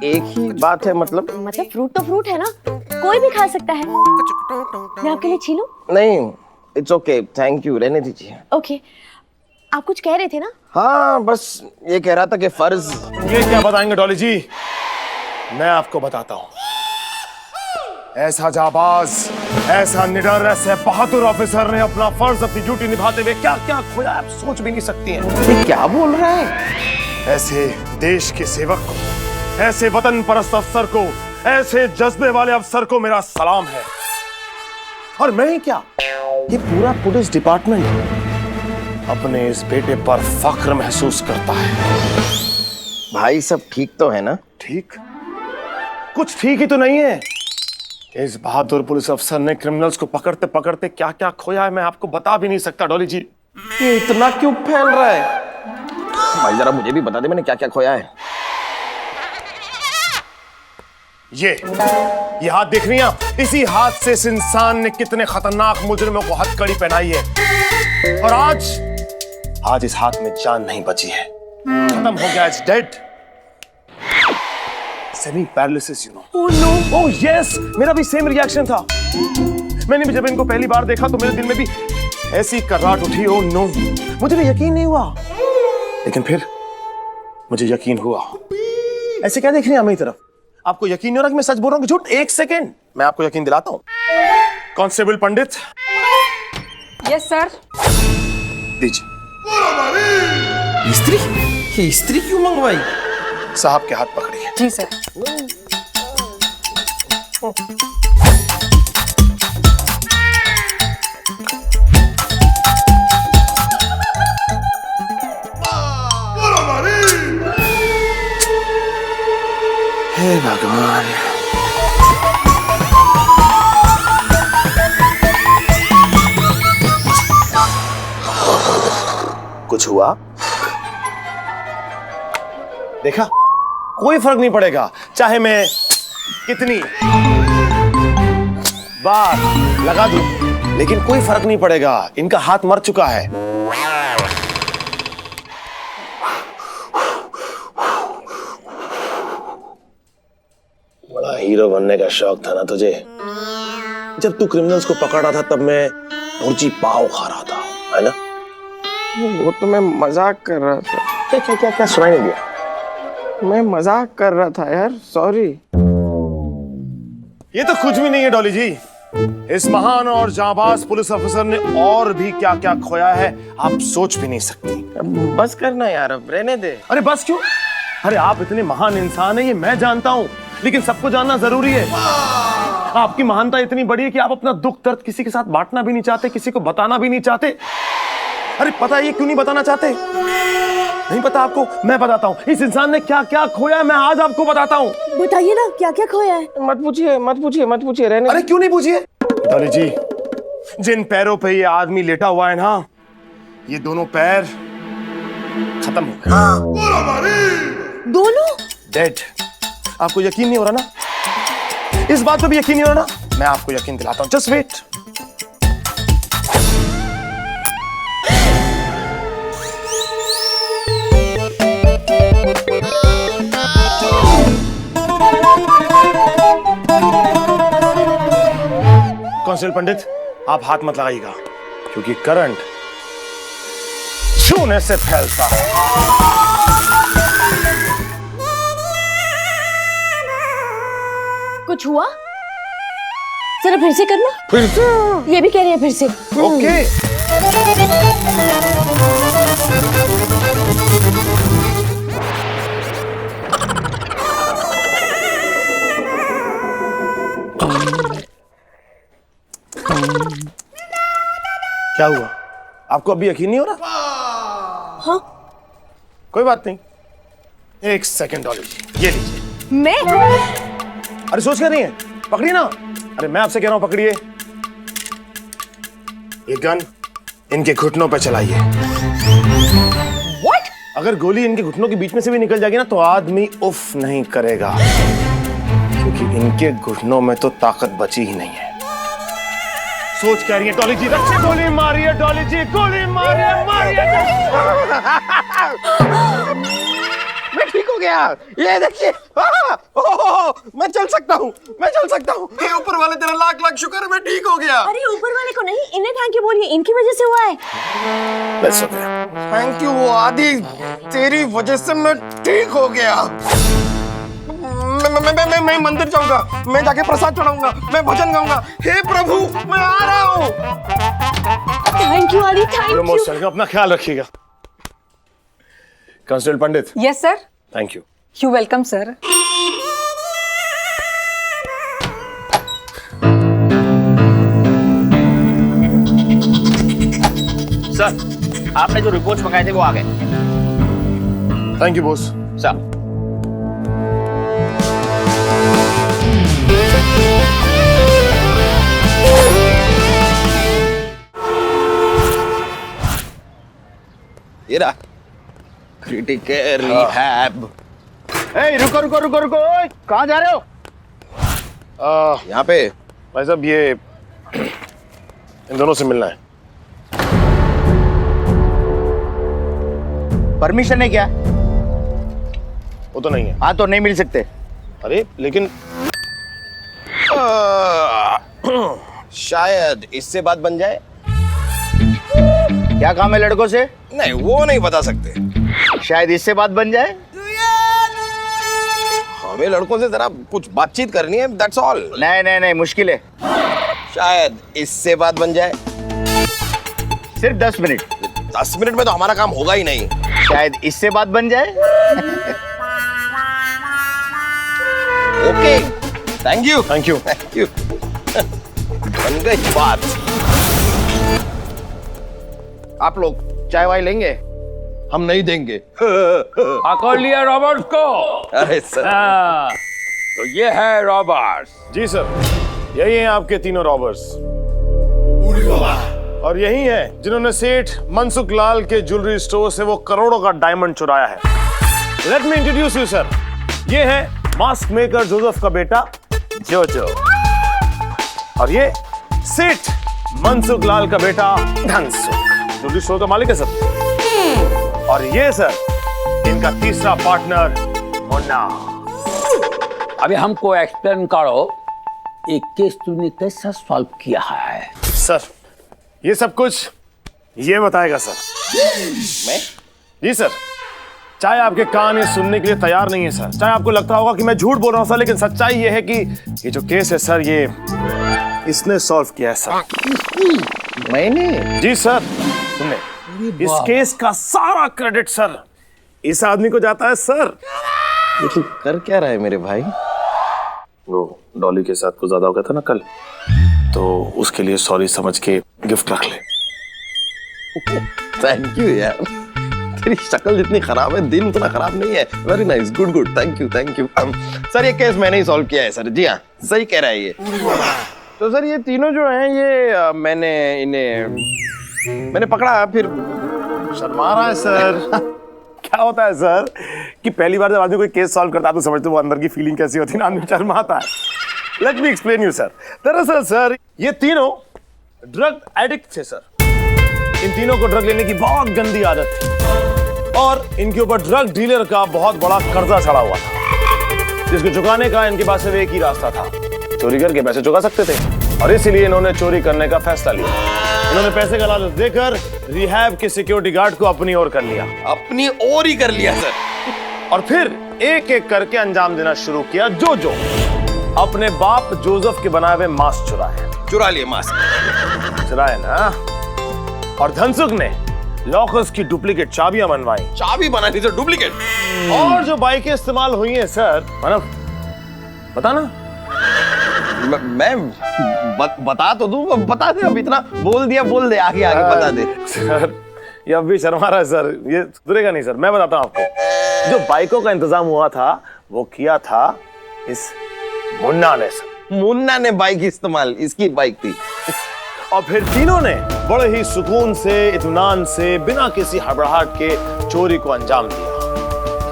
एक ही बात है मतलब फ्रूट तो फ्रूट है ना, कोई भी खा सकता है। मैं आपके लिए छीलूं? नहीं, इट्स ओके, थैंक यू, रहने दीजिए। ओके, आप कुछ कह रहे थे ना? हाँ, बस ये कह रहा था कि फर्ज। ये क्या बताएंगे डॉली जी? मैं आपको बताता हूँ। ऐसा जाबाज, ऐसा निडर, ऐसे बहादुर ऑफिसर ने अपना फर्ज, अपनी ड्यूटी निभाते हुए क्या क्या खोया आप सोच भी नहीं सकती हैं। ये क्या बोल रहा है? ऐसे देश के सेवक को, ऐसे वतन परस्त अफसर को, ऐसे जज्बे वाले अफसर को मेरा सलाम है। और मैं ही क्या, ये पूरा पुलिस डिपार्टमेंट अपने इस बेटे पर फख्र महसूस करता है। भाई सब ठीक तो है ना? ठीक? कुछ ठीक ही तो नहीं है। इस बहादुर पुलिस अफसर ने क्रिमिनल्स को पकड़ते पकड़ते क्या क्या खोया है मैं आपको बता भी नहीं सकता डॉली जी। ये इतना क्यों फैल रहा है? भाई जरा मुझे भी बता दे मैंने क्या क्या खोया है। ये हाथ देख रही हैं आप? इसी हाथ से इस इंसान ने कितने खतरनाक मुजरिमों को हथकड़ी पहनाई है। और आज इस हाथ में जान नहीं बची है, खत्म हो गया, it's dead. Semi paralysis, you know. Oh no, oh yes, मेरा भी सेम रिएक्शन था। मैंने भी जब इनको पहली बार देखा तो मेरे दिल में भी ऐसी कर्राट उठी। ओह नो, मुझे भी यकीन नहीं हुआ, लेकिन फिर मुझे यकीन हुआ। ऐसे क्या देख रही हैं मेरी तरफ? आपको यकीन नहीं हो रहा कि मैं सच बोल रहा हूँ कि झूठ? एक सेकेंड, मैं आपको यकीन दिलाता हूँ। कांस्टेबल पंडित। Yes sir. दीजिए। स्त्री? ये स्त्री क्यों मंगवाई? साहब के हाथ पकड़िए। जी सर। हे भगवान, कुछ हुआ? देखा, कोई फर्क नहीं पड़ेगा चाहे मैं कितनी बार लगा दूं, लेकिन कोई फर्क नहीं पड़ेगा, इनका हाथ मर चुका है। बड़ा हीरो बनने का शौक था ना तुझे? जब तू क्रिमिनल्स को पकड़ रहा था तब मैं भुर्जी पाव खा रहा था, है ना? वो तो मैं मजाक कर रहा था। क्या क्या क्या क्या सुनाई नहीं दिया? मैं मजाक कर रहा था यार, सॉरी। ये तो कुछ भी नहीं है डॉली जी। इस महान और जाबाज पुलिस अफसर ने और भी क्या क्या खोया है आप सोच भी नहीं सकती। बस करना यार, अब रहने दे। अरे बस क्यों? अरे आप इतने महान इंसान हैं ये मैं जानता हूँ, लेकिन सबको जानना जरूरी है। आपकी महानता इतनी बड़ी है कि आप अपना दुख दर्द किसी के साथ बांटना भी नहीं चाहते, किसी को बताना भी नहीं चाहते। अरे पता है ये क्यों नहीं बताना चाहते? नहीं पता आपको? मैं बताता हूँ इस इंसान ने क्या क्या खोया है, मैं आज आपको बताता हूँ। बताइए ना क्या क्या खोया है। मत पूछिए मत पूछिए मत पूछिए, रहने। अरे क्यों नहीं पूछिए? डॉली जी, जिन पैरों पे ये आदमी लेटा हुआ है ना, ये दोनों पैर खत्म हो गए। दोनों डेड। आपको यकीन नहीं हो रहा ना? इस बात पे भी यकीन नहीं हो रहा ना? मैं आपको यकीन दिलाता हूँ, जस्ट वेट। कांस्टेबल पंडित, आप हाथ मत लगाइएगा, क्योंकि करंट छूने से फैलता है। कुछ हुआ? जरा फिर से करना। फिर से? ये भी कह रही है फिर से। ओके। क्या हुआ? आपको अभी यकीन नहीं हो रहा? हाँ? कोई बात नहीं, एक सेकंड डॉली जी, ये लीजिए। मैं? अरे सोच क्या रही है? पकड़िए ना। अरे मैं आपसे कह रहा हूं पकड़िए। ये गन इनके घुटनों पे चलाइए। What? अगर गोली इनके घुटनों के बीच में से भी निकल जाएगी ना तो आदमी उफ नहीं करेगा, क्योंकि इनके घुटनों में तो ताकत बची ही नहीं है। सोच कह रही है डॉली जी? रक्षे गोली मारिए डॉली जी, गोली मारिए मारिए। मैं ठीक हो गया, ये देखिए। मैं चल सकता हूँ, मैं चल सकता हूँ। हे ऊपर वाले तेरा लाख लाख शुक्र, मैं ठीक हो गया। अरे ऊपर वाले को नहीं, इन्हें थैंक यू बोलिए, इनकी वजह से हुआ है। बस हो गया। थैंक यू आदि, तेरी वजह से मैं ठीक हो गया। मैं मंदिर जाऊंगा, मैं जाके प्रसाद चढ़ाऊंगा, मैं भजन गाऊंगा। हे प्रभु, मैं आ रहा हूँ। थैंक यू आदि, थैंक यू। मोस्ट वेलकम, अपना ख्याल रखिएगा। Constable Pandit. Yes sir. Thank you. You welcome sir. Sir, आपने जो रिपोर्ट्स मंगाए थे वो आ गए। Thank you boss. सर, ये रहा क्रिटिकल रिहैब। ए, रुको रुको रुको रुको, ओए, कहाँ जा रहे हो? यहाँ पे भाई साहब, ये इन दोनों से मिलना है। परमिशन है क्या? वो तो नहीं है। हाँ, तो नहीं मिल सकते। अरे लेकिन शायद इससे बात बन जाए। क्या काम है लड़कों से? नहीं, वो नहीं बता सकते। शायद इससे बात बन जाए। हमें लड़कों से जरा कुछ बातचीत करनी है, दैट्स ऑल। नहीं नहीं नहीं, मुश्किल है। शायद इससे बात बन जाए। सिर्फ 10 मिनट। 10 मिनट में तो हमारा काम होगा ही नहीं। शायद इससे बात बन जाए। Okay, thank you. Thank you. Thank you. बन गई बात। आप लोग चाय वाय लेंगे? हम नहीं देंगे। पकड़ लिया रॉबर्ट को। अरे सर। हाँ, तो ये है रॉबर्ट्स। जी सर, यही हैं आपके तीनों रॉबर्स। और यही है जिन्होंने सेठ मनसुख लाल के ज्वेलरी स्टोर से वो करोड़ों का डायमंड चुराया है। Let me introduce you sir, ये है मास्क मेकर जोसेफ का बेटा जोजो, और ये सेठ मनसुख लाल का बेटा धनसुख, ज्वेलरी स्टोर का मालिक है सर। और ये सर इनका तीसरा पार्टनर मुन्ना। अभी हमको एक्सप्लेन करो, एक केस तुमने कैसा सॉल्व किया है? सर, ये सब कुछ ये बताएगा सर। मैं? जी सर, चाहे आपके कान ये सुनने के लिए तैयार नहीं है सर, चाहे आपको लगता होगा कि मैं झूठ बोल रहा हूं सर, लेकिन सच्चाई ये है कि ये जो केस है सर, ये इसने सॉल्व किया है सर। मैंने? जी सर, सुनने, इस केस का सारा क्रेडिट सर इस आदमी को जाता है सर। ये तू कर क्या रहा है मेरे भाई? वो डॉली के साथ कुछ ज्यादा हो गया था ना कल, तो उसके लिए सॉरी समझ के गिफ्ट रख ले। थैंक यू यार, तेरी शक्ल जितनी खराब है, दिन उतना खराब नहीं है। Very nice, good good, thank you thank you. Sir, ये केस मैंने ही सॉल्व किया है सर। जी हाँ, सही कह रहा है ये। तो सर, ये तीनों जो हैं, ये मैंने पकड़ा, फिर शर्मा रहा है सर। क्या होता है सर कि पहली बार जब आदमी कोई केस सॉल्व करता है तो समझते हो वो अंदर की फीलिंग कैसी होती है ना, आदमी शर्माता है। Let me explain you sir. दरअसल सर, ये तीनों ड्रग एडिक्ट थे सर। इन तीनों को ड्रग लेने की बहुत गंदी आदत थी, और इनके ऊपर ड्रग डीलर का बहुत बड़ा कर्जा चढ़ा हुआ था, जिसको चुकाने का इनके पास सिर्फ एक ही रास्ता था, चोरी करके पैसे चुका सकते थे। और इसीलिए इन्होंने चोरी करने का फैसला लिया। इन्होंने पैसे का लालच देकर रिहैब के सिक्योरिटी गार्ड को अपनी ओर कर लिया। अपनी ओर ही कर लिया सर। और फिर एक एक करके अंजाम देना शुरू किया। जो अपने बाप जोसेफ के बनाए हुए मास्क चुरा लिए मास्क। चुराए ना। और धनसुख ने लॉकर्स की डुप्लीकेट चाबियां बनवाई। चाबी बना दी सर, डुप्लीकेट। और जो बाइकें इस्तेमाल हुई हैं सर, मानव बता ना। मैं बता तो दूं, बता दे। अब इतना बोल दिया, बोल दे, आगे आगे बता दे। सर, ये अब भी शर्मा रहा है सर, ये सुधरेगा नहीं सर। मैं बताता हूं आपको, जो बाइकों का इंतजाम हुआ था वो किया था इस मुन्ना ने सर। मुन्ना ने बाइक इस्तेमाल, इसकी बाइक थी। और फिर तीनों ने बड़े ही सुकून से, इत्मीनान से, बिना किसी हड़बड़ाहट के चोरी को अंजाम दिया,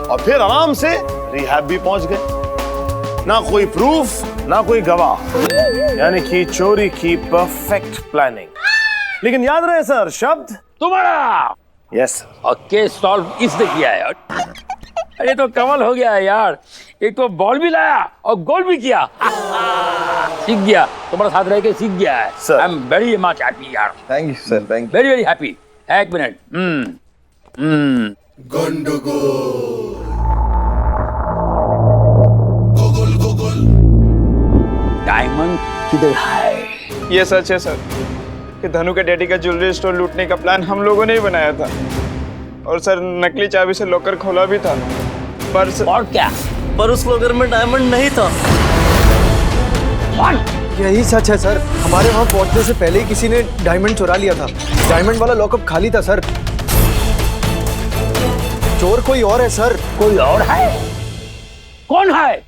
और फिर आराम से रिहैब भी पहुंच गए। ना कोई प्रूफ, ना कोई गवाह, यानी कि चोरी की परफेक्ट प्लानिंग। लेकिन याद रहे सर, शब्द तुम्हारा। यस। और केस सॉल्व इसने किया है। अरे तो कमाल हो गया है यार, एक तो बॉल भी लाया और गोल भी किया। सीख गया, तुम्हारे साथ रह के सीख गया है। Sir, I am very much happy यार। Thank you sir, thank you. Very very happy. एक मिनट। गंडगोल। डायमंड किधर है? ये सच है सर कि धनु के डैडी का ज्वेलरी स्टोर लूटने का प्लान हम लोगों ने ही बनाया था और सर नकली चाबी से लॉकर खोला भी था पर और क्या? पर उस लॉकर में डायमंड नहीं था। यही सच है सर, हमारे वहाँ पहुँचने से पहले ही किसी ने डायमंड चुरा लिया था। डायमंड वाला लॉकअप खाली था सर। चोर कोई और है सर। कोई और है? कौन है?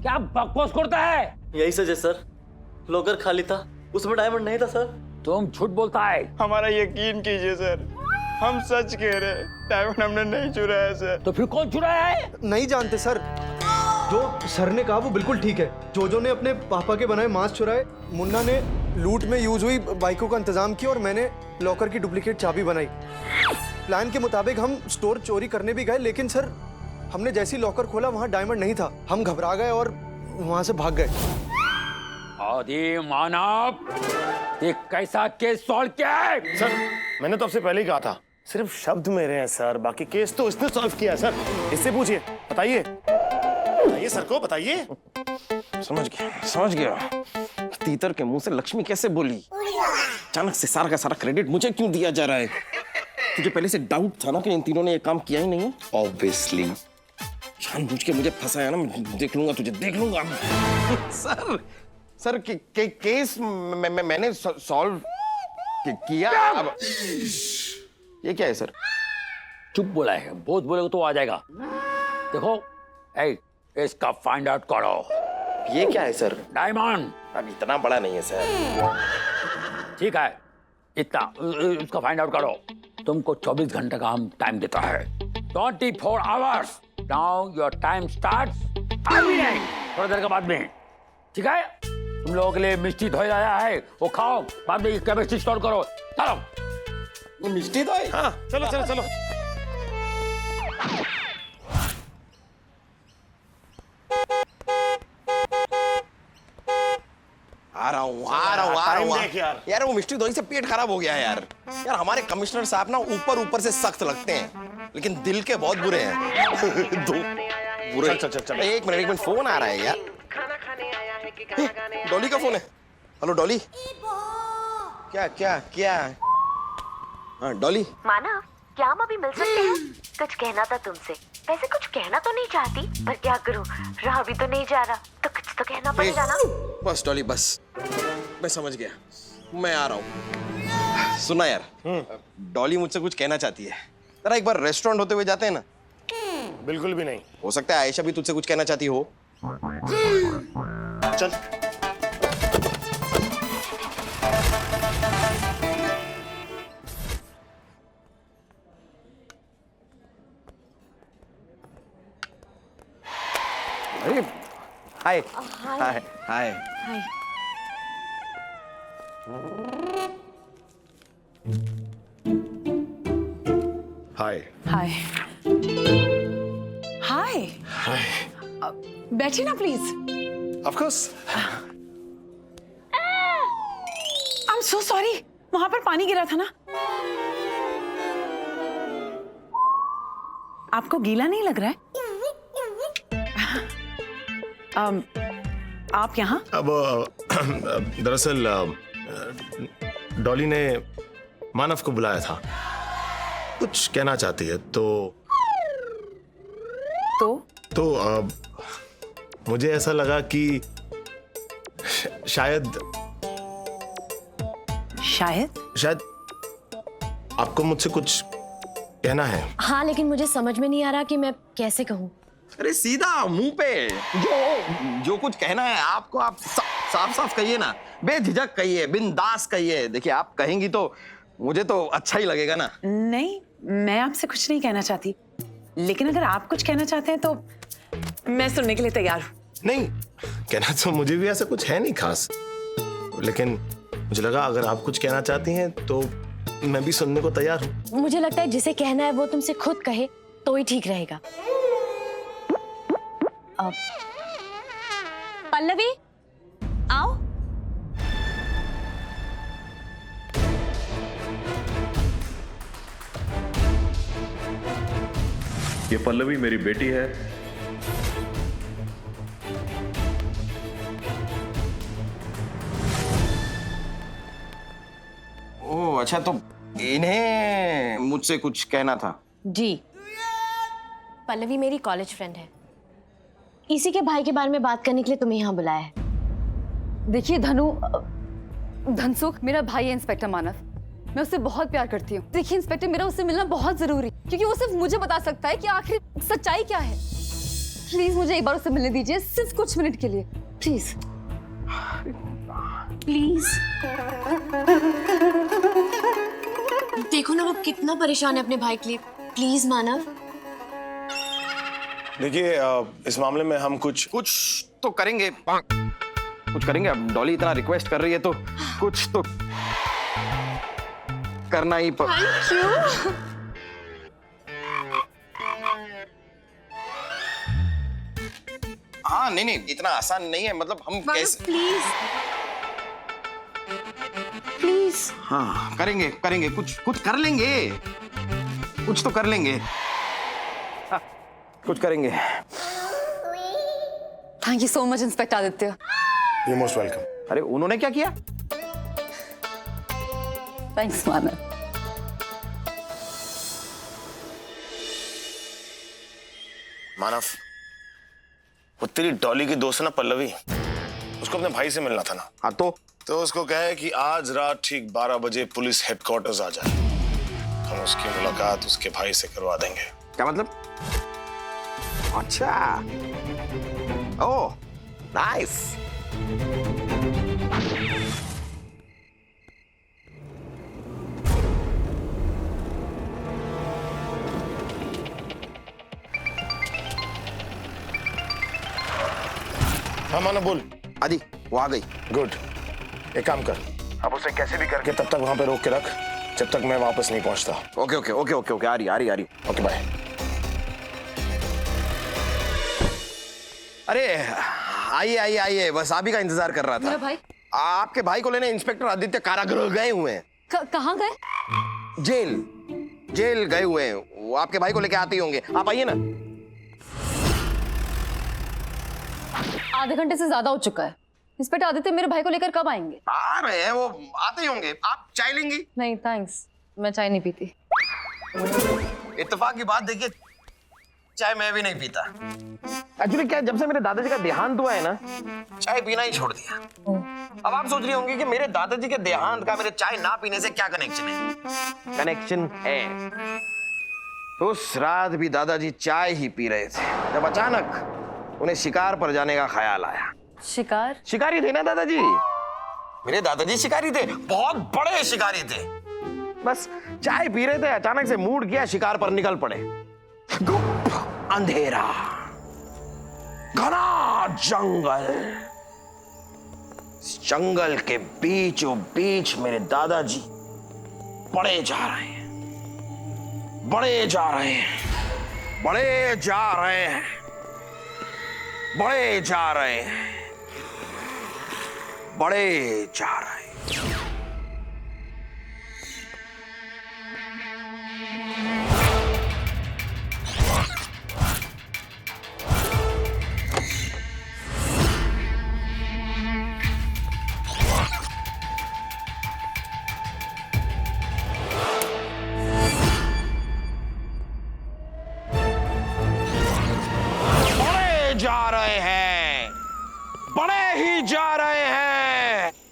क्या बकवास करता है? यही सच है सर, लॉकर खाली था, उसमें डायमंड नहीं था सर। तुम झूठ बोलता है। हमारा यकीन कीजिए सर, हम सच कह रहे हैं, डायमंड हमने नहीं चुराया सर। तो फिर कौन चुराया है? नहीं जानते सर। जो सर ने कहा वो बिल्कुल ठीक है। जोजो ने अपने पापा के बनाए मास्क चुराए, मुन्ना ने लूट में यूज हुई बाइकों का इंतजाम किया और मैंने लॉकर की डुप्लीकेट चाबी बनाई। प्लान के मुताबिक हम स्टोर चोरी करने भी गए, लेकिन सर हमने जैसे ही लॉकर खोला वहाँ डायमंड नहीं था। हम घबरा गए और वहाँ से भाग गए। आदि मानव, ये कैसा केस सॉल्व किया है? सर मैंने तो आपसे पहले ही कहा था, सिर्फ शब्द मेरे हैं सर, बाकी केस तो इसने सॉल्व किया है सर। इससे पूछिए, बताइए बताइए सर को, बताइए। समझ गया तीतर के मुंह से लक्ष्मी कैसे बोली। अचानक से सारा का सारा क्रेडिट मुझे क्यों दिया जा रहा है? तुझे पहले से डाउट था ना कि इन तीनों ने ये काम किया ही नहीं है? ऑब्वियसली जानबूझ के मुझे फंसाया ना, मैं देख लूंगा तुझे, देख लूंगा। सर केस मैंने सॉल्व किया। अब ये क्या है सर? चुप बोला है, बहुत बोलेगा तो आ जाएगा। देखो, इसका फाइंड आउट करो। ये क्या है सर? डायमंड। अब इतना बड़ा नहीं है सर। ठीक है, इतना उसका फाइंड आउट करो। तुमको 24 घंटे का हम टाइम देता है, 24 hours. Now your time starts अभी नहीं, थोड़ी देर के बाद में। ठीक है, तुम लोगों के लिए मिष्टी धोई आया है, वो खाओ, बाद में केमिस्ट्री स्टोर करो। चलो। मिष्टी धोई? हाँ चलो चलो चलो। आ रहा हूँ यार, वो मिष्टी दही से पेट खराब हो गया है यार। हमारे कमिश्नर साहब ना ऊपर से सख्त लगते हैं, लेकिन दिल के बहुत बुरे हैं। बुरे। चल, एक मिनट फोन आ रहा है यार। डॉली का फोन है। हेलो डॉली। क्या? हाँ डॉली। मानव, क्या हम अभी मिल सकते हैं? कुछ कहना था तुमसे। वैसे कुछ कहना तो नहीं चाहती, पर क्या करूं, रहा भी तो नहीं जा रहा, तो कुछ तो कहना पड़ेगा ना। बस डॉली बस, मैं समझ गया, मैं आ रहा हूँ। सुना यार, डॉली मुझसे कुछ कहना चाहती है। जरा एक बार रेस्टोरेंट होते हुए जाते हैं ना? बिल्कुल भी नहीं। हो सकता है आयशा भी तुझसे कुछ कहना चाहती हो। चल। हाय हाय हाय। हाय हाय हाय हाय। बैठिए ना please. Of course. I am so sorry, वहां पर पानी गिरा था ना। आपको गीला नहीं लग रहा है? आप यहाँ? अब दरअसल डॉली ने मानव को बुलाया था, कुछ कहना चाहती है। तो मुझे ऐसा लगा कि शायद आपको मुझसे कुछ कहना है। हाँ, लेकिन मुझे समझ में नहीं आ रहा कि मैं कैसे कहूँ। अरे सीधा मुंह पे जो कुछ कहना है आपको, आप साफ कहिए ना, बेझिझक कहिए, बिंदास कहिए। देखिए आप कहेंगी तो मुझे तो अच्छा ही लगेगा ना। नहीं, मैं आपसे कुछ नहीं कहना चाहती, लेकिन अगर आप कुछ कहना चाहते हैं तो मैं सुनने के लिए तैयार हूँ। नहीं, कहना तो मुझे भी ऐसा कुछ है नहीं खास, लेकिन मुझे लगा अगर आप कुछ कहना चाहती हैं तो मैं भी सुनने को तैयार हूँ। मुझे लगता है जिसे कहना है वो तुमसे खुद कहे तो ही ठीक रहेगा। पल्लवी, आओ। ये पल्लवी मेरी बेटी है। ओह अच्छा, तो इन्हें मुझसे कुछ कहना था। जी, पल्लवी मेरी कॉलेज फ्रेंड है। इसी के भाई के बारे में बात करने के लिए तुम्हें यहाँ बुलाया है। देखिए धनसुख मेरा भाई है इंस्पेक्टर मानव। मैं उससे बहुत प्यार करती हूँ। देखिए इंस्पेक्टर, मेरा उससे मिलना बहुत जरूरी, क्योंकि वो सिर्फ मुझे बता सकता है कि आखिर सच्चाई क्या है। प्लीज मुझे एक बार उससे मिलने दीजिए, सिर्फ कुछ मिनट के लिए, प्लीज प्लीज। देखो ना वो कितना परेशान है अपने भाई के लिए। प्लीज मानव। देखिए इस मामले में हम कुछ तो करेंगे, कुछ करेंगे। अब डॉली इतना रिक्वेस्ट कर रही है तो कुछ तो करना ही थैंक यू। हाँ नहीं इतना आसान नहीं है, मतलब हम कैसे। Please please. हाँ करेंगे कुछ कर लेंगे, कुछ तो कर लेंगे। हाँ, कुछ करेंगे। Thank you so much inspector Aditya. You most welcome. अरे उन्होंने क्या किया? थैंक्स मानव। मानव, वो तेरी डॉली की दोस्त है ना पल्लवी, उसको अपने भाई से मिलना था ना। हाँ तो उसको कहे कि आज रात ठीक 12 बजे पुलिस हेडक्वार्टर्स आ जाए। हम उसकी मुलाकात उसके भाई से करवा देंगे। क्या मतलब? अच्छा, ओह नाइस। हाँ मानव बोल। आदि वो आ गई। गुड, एक काम कर, अब उसे कैसे भी करके तब तक वहां पे रोक के रख जब तक मैं वापस नहीं पहुंचता। Okay okay okay okay okay, आ रही। Okay bye. अरे आइए, बस आप ही का इंतजार कर रहा था। मेरा भाई? आपके भाई को लेने इंस्पेक्टर आदित्य कारागृह गए हुए हैं। कहाँ गए? जेल गए हुए हैं। वो आपके भाई को लेके आते ही होंगे, आप आइए ना। आधे घंटे से ज्यादा हो चुका है। इंस्पेक्टर आदित्य मेरे भाई को लेकर कब आएंगे? आ रहे हैं, वो आते ही होंगे। आप चाय लेंगी? नहीं थैंक्स, मैं चाय नहीं पीती। इत्तेफाक की बात देखिए, चाय मैं भी नहीं पीता। एक्चुअली क्या, जब से मेरे दादाजी का देहांत हुआ है ना, चाय पीना ही छोड़ दिया। अब आप सोच रही होंगी कि मेरे दादाजी के देहांत का मेरे चाय ना पीने से क्या कनेक्शन है? कनेक्शन है। उस रात भी दादाजी चाय ही पी रहे थे जब अचानक उन्हें शिकार पर जाने का ख्याल आया। शिकारी थे ना दादाजी। मेरे दादाजी शिकारी थे, बहुत बड़े शिकारी थे। बस चाय पी रहे थे, अचानक से मूड किया, शिकार पर निकल पड़े। अंधेरा, घना जंगल, जंगल के बीचों बीच मेरे दादाजी बढ़े जा रहे हैं। बढ़े जा रहे हैं। बढ़े जा रहे हैं। बढ़े जा रहे हैं।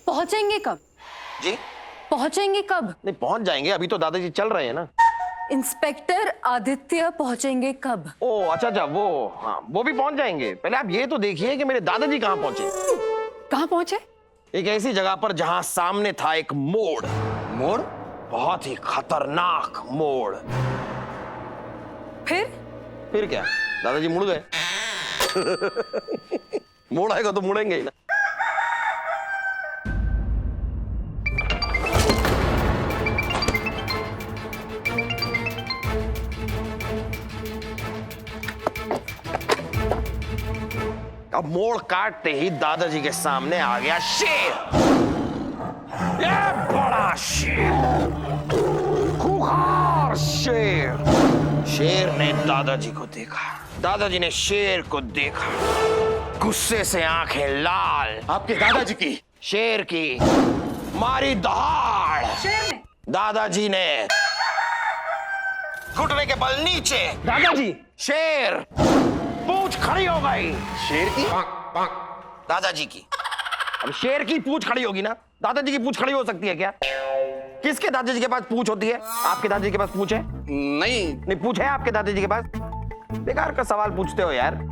पहुंचेंगे कब? जी पहुंचेंगे कब? नहीं पहुंच जाएंगे, अभी तो दादाजी चल रहे हैं ना। इंस्पेक्टर आदित्य पहुंचेंगे कब? ओ अच्छा, वो भी पहुंच जाएंगे। पहले आप ये तो देखिए कि मेरे दादाजी कहाँ पहुंचे। कहाँ पहुंचे? एक ऐसी जगह पर जहां सामने था एक मोड़। बहुत ही खतरनाक मोड़। फिर क्या, दादाजी मुड़ गए। मोड़ आएगा तो मुड़ेंगे ही ना। अब मोड़ काटते ही दादाजी के सामने आ गया शेर। ये बड़ा शेर, खूंखार शेर। शेर ने दादाजी को देखा, दादाजी ने शेर को देखा, गुस्से से आंखें लाल। आपके दादाजी की? शेर की। मारी दहाड़। शेर ने? दादाजी ने। घुटने के बल नीचे। दादाजी। शेर। पूंछ खड़ी हो गई। शेर की? दादाजी की। अब शेर की पूंछ खड़ी होगी ना, दादाजी की पूंछ खड़ी हो सकती है क्या? किसके दादाजी के पास पूंछ होती है? आपके दादाजी के पास पूंछ है? नहीं पूंछ है आपके दादाजी के पास? बेकार का सवाल पूछते हो यार।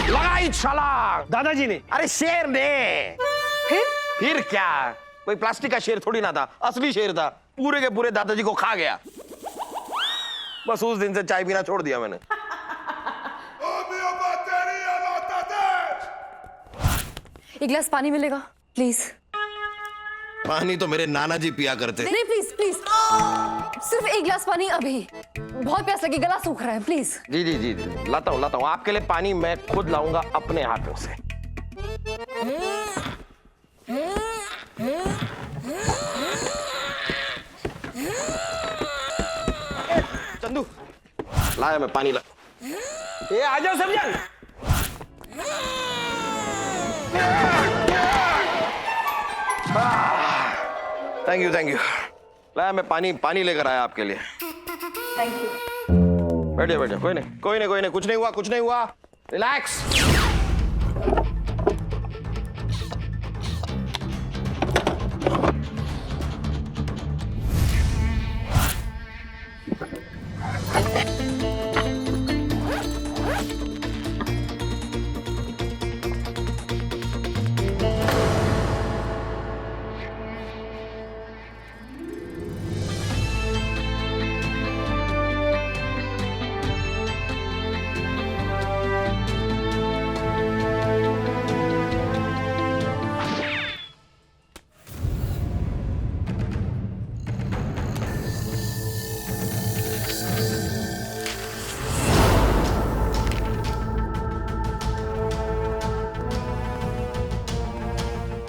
लगाई छलांग। दादाजी ने? अरे शेर ने। फिर क्या, कोई प्लास्टिक का शेर थोड़ी ना था, असली शेर था। पूरे के पूरे दादाजी को खा गया। बस उस दिन से चाय पीना छोड़ दिया मैंने। एक गिलास पानी मिलेगा प्लीज? पानी तो मेरे नाना जी पिया करते। नहीं प्लीज प्लीज, सिर्फ एक गिलास पानी अभी, बहुत प्यास लगी, गला सूख रहा है प्लीज। जी जी जी लाता हूँ आपके लिए पानी मैं खुद लाऊंगा अपने हाथों से। चंदू लाया मैं पानी ला। ये आ जाओ समझन। थैंक यू लाया मैं पानी लेकर आया आपके लिए। Thank you. बैठिए कोई नहीं कुछ नहीं हुआ रिलैक्स।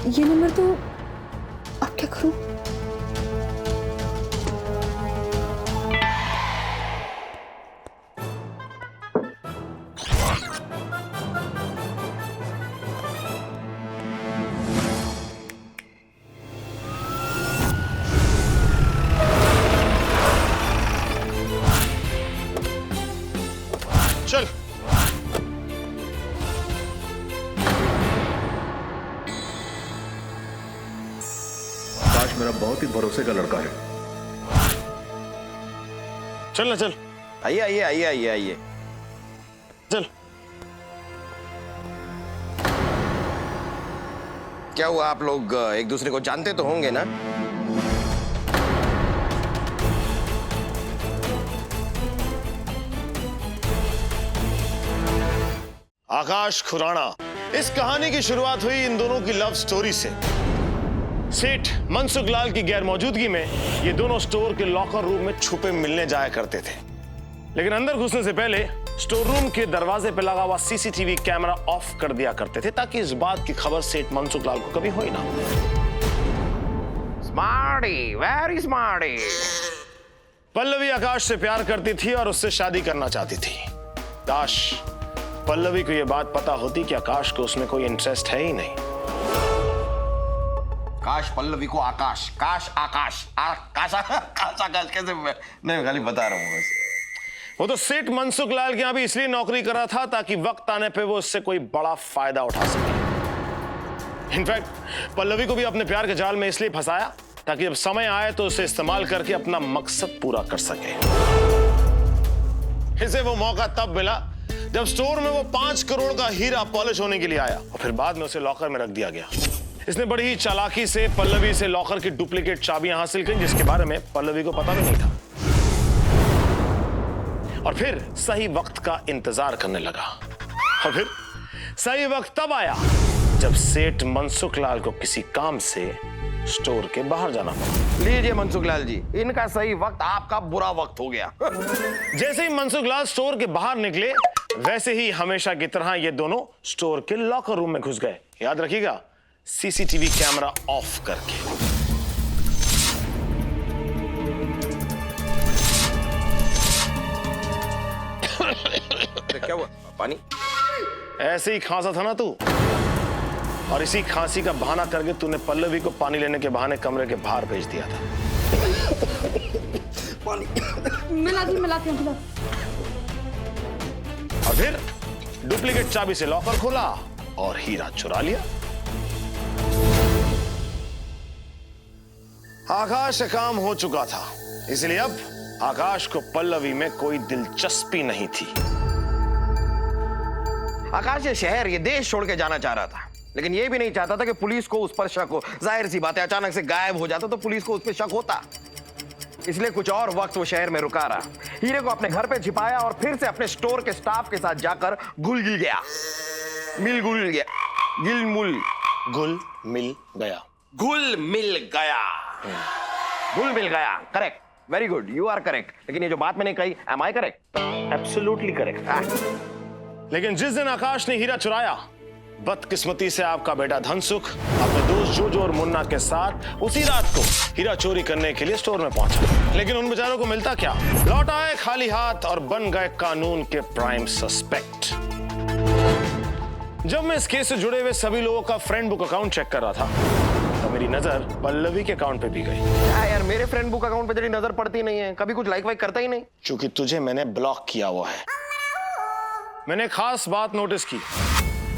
ये नंबर तो अब क्या करूं? चल मेरा बहुत ही भरोसे का लड़का है। चल ना चल। आइए चल। क्या हुआ, आप लोग एक दूसरे को जानते तो होंगे ना? आकाश खुराना। इस कहानी की शुरुआत हुई इन दोनों की लव स्टोरी से। सेठ मनसुख लाल की गैर मौजूदगी में ये दोनों स्टोर के लॉकर रूम में छुपे मिलने जाया करते थे, लेकिन अंदर घुसने से पहले स्टोर रूम के दरवाजे पर लगा हुआ सीसीटीवी कैमरा ऑफ कर दिया करते थे ताकि इस बात की खबर सेठ मनसुख लाल को कभी हो ही ना। Smarty, very smarty. Pallavi Akash से प्यार करती थी और उससे शादी करना चाहती थी। काश पल्लवी को यह बात पता होती कि आकाश को उसमें कोई इंटरेस्ट है ही नहीं। काश पल्लवी को आकाश, काश आकाश, आकाश कैसे? नहीं, खाली बता रहा हूँ वैसे। वो तो सेठ मनसुख लाल के यहां भी इसलिए नौकरी कर रहा था ताकि वक्त आने पे वो उससे कोई बड़ा फायदा उठा सके। इनफैक्ट पल्लवी को भी अपने प्यार के जाल में इसलिए फंसाया ताकि जब समय आए तो उसे इस्तेमाल करके अपना मकसद पूरा कर सके। इसे वो मौका तब मिला जब स्टोर में वो 5 करोड़ का हीरा पॉलिश होने के लिए आया और फिर बाद में उसे लॉकर में रख दिया गया। इसने बड़ी ही चालाकी से पल्लवी से लॉकर की डुप्लीकेट चाबियां हासिल की जिसके बारे में पल्लवी को पता भी नहीं था, और फिर सही वक्त का इंतजार करने लगा। और फिर सही वक्त तब आया जब सेठ मनसुख लाल को किसी काम से स्टोर के बाहर जाना पड़ा। लीजिए मनसुख लाल जी, इनका सही वक्त आपका बुरा वक्त हो गया। जैसे ही मनसुख लाल स्टोर के बाहर निकले, वैसे ही हमेशा की तरह ये दोनों स्टोर के लॉकर रूम में घुस गए। याद रखिएगा, सीसीटीवी कैमरा ऑफ करके। क्या हुआ? पानी? ऐसे ही खांसा था ना तू, और इसी खांसी का बहाना करके तूने पल्लवी को पानी लेने के बहाने कमरे के बाहर भेज दिया था। पानी मिलाती हूँ। और फिर डुप्लीकेट चाबी से लॉकर खोला और हीरा चुरा लिया। आकाश का काम हो चुका था, इसलिए अब आकाश को पल्लवी में कोई दिलचस्पी नहीं थी। आकाश ये शहर, ये देश छोड़ के जाना चाह रहा था, लेकिन ये भी नहीं चाहता था कि पुलिस को उस पर शक हो। जाहिर सी बात है, अचानक से गायब हो जाता तो पुलिस को उस पर शक होता। इसलिए कुछ और वक्त वो शहर में रुका रहा, हीरे को अपने घर पे छिपाया और फिर से अपने स्टोर के स्टाफ के साथ जाकर घुल मिल गया। घुल मिल गया। Correct, very good, you are correct. लेकिन ये जो बात मैंने कही, am I correct? Absolutely correct. लेकिन जिस दिन आकाश ने हीरा चुराया, बदकिस्मती से आपका बेटा धनसुख अपने दोस्त जोजो और मुन्ना के साथ उसी रात को हीरा चोरी करने के लिए स्टोर में पहुंचा। लेकिन उन बेचारों को मिलता क्या? लौट आए खाली हाथ और बन गए कानून के प्राइम सस्पेक्ट। जब मैं इस केस से जुड़े हुए सभी लोगों का फ्रेंड बुक अकाउंट चेक कर रहा था, तो मेरी नजर पल्लवी के अकाउंट पे भी गई। यार, मेरे फ्रेंड बुक अकाउंट पे तेरी नजर पड़ती नहीं है, कभी कुछ लाइक वाइक करता ही नहीं। क्योंकि तुझे मैंने ब्लॉक किया हुआ है। मैंने खास बात नोटिस की,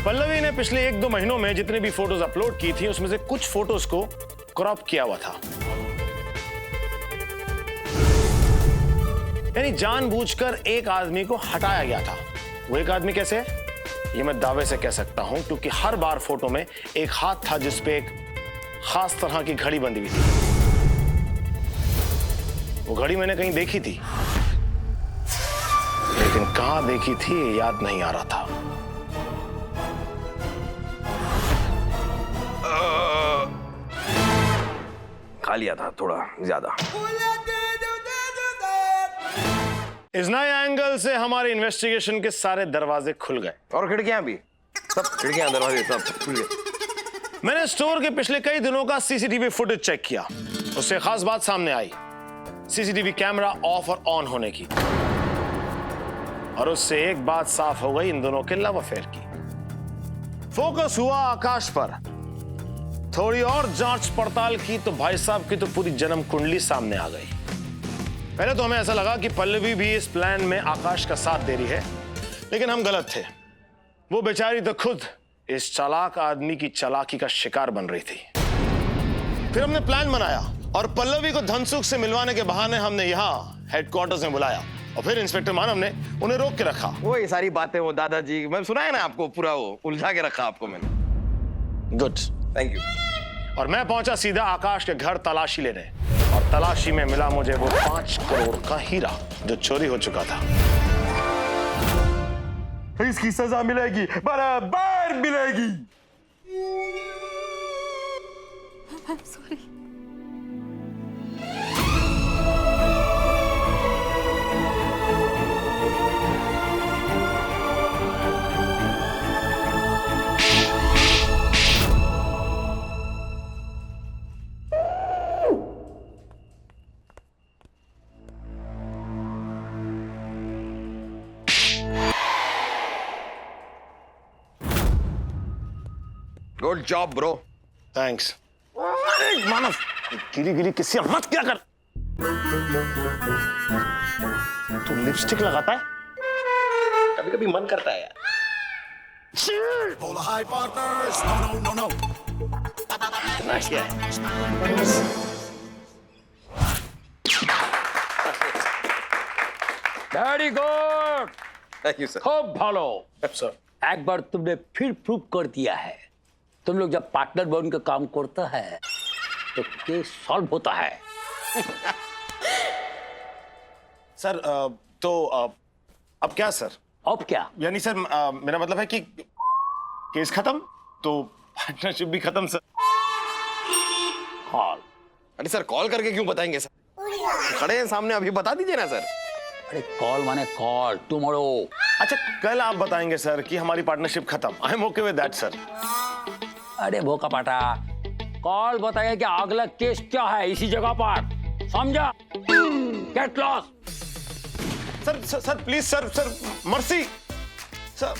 पल्लवी ने पिछले 1-2 महीनों में जितने भी फोटोज अपलोड की थी, उसमें से कुछ फोटोज को क्रॉप किया हुआ था। यानी जानबूझकर एक आदमी को हटाया गया था। वो एक आदमी कैसे है, ये मैं दावे से कह सकता हूं, क्योंकि हर बार फोटो में एक हाथ था जिसपे एक खास तरह की घड़ी बंधी हुई थी। वो घड़ी मैंने कहीं देखी थी, लेकिन कहां देखी थी ये याद नहीं आ रहा था। खा लिया था थोड़ा ज्यादा। इस नए एंगल से हमारे इन्वेस्टिगेशन के सारे दरवाजे खुल गए और खिड़कियां भी, सब खिड़कियां दरवाजे सब खुल गए। मैंने स्टोर के पिछले कई दिनों का सीसीटीवी फुटेज चेक किया। उससे खास बात सामने आई, सीसीटीवी कैमरा ऑफ और ऑन होने की। और उससे एक बात साफ हो गई इन दोनों के लव अफेयर की। फोकस हुआ आकाश पर। थोड़ी और जांच पड़ताल की तो भाई साहब की तो पूरी जन्म कुंडली सामने आ गई। पहले तो हमें ऐसा लगा कि पल्लवी भी इस प्लान में आकाश का साथ दे रही है, लेकिन हम गलत थे। वो बेचारी तो खुद इस चालाक आदमी की चालाकी का शिकार बन रही थी। फिर हमने प्लान बनाया और पल्लवी को धनसुख से मिलवाने के बहाने हमने यहाँ हेडक्वार्टर्स में बुलाया, और फिर इंस्पेक्टर मानव ने उन्हें रोक के रखा। वो ये सारी बातें वो दादाजी, मैं सुना है ना आपको, पूरा वो उलझा के रखा आपको मैंने। Good, thank you. और मैं पहुंचा सीधा आकाश के घर तलाशी लेने, और तलाशी में मिला मुझे वो 5 करोड़ का हीरा जो चोरी हो चुका था। इसकी सजा मिलेगी, बराबर मिलेगी। Sorry. Good job bro. Thanks. अरे मानव, गिरी गिरी किसी मत क्या कर। तू लिपस्टिक लगाता है? कभी कभी मन करता है यार। इतना क्या है? Very good, thank you sir. खूब भालो सर। एक बार तुमने फिर प्रूव कर दिया है, तुम लोग जब पार्टनर बनकर काम करता है तो केस सॉल्व होता है। सर तो अब क्या सर? अब क्या? यानी सर मेरा मतलब है कि केस खत्म तो पार्टनरशिप भी खत्म सर। कॉल। अरे सर कॉल करके क्यों बताएंगे सर? खड़े हैं सामने, अभी बता दीजिए ना सर। अरे कॉल माने कॉल, टुमारो। अच्छा कल आप बताएंगे सर कि हमारी पार्टनरशिप खत्म। I am okay with that sir. अरे भोका पाटा, कॉल बताइए कि अगला केस क्या है इसी जगह पर, समझा? Get lost. Sir sir sir please sir, sir mercy sir.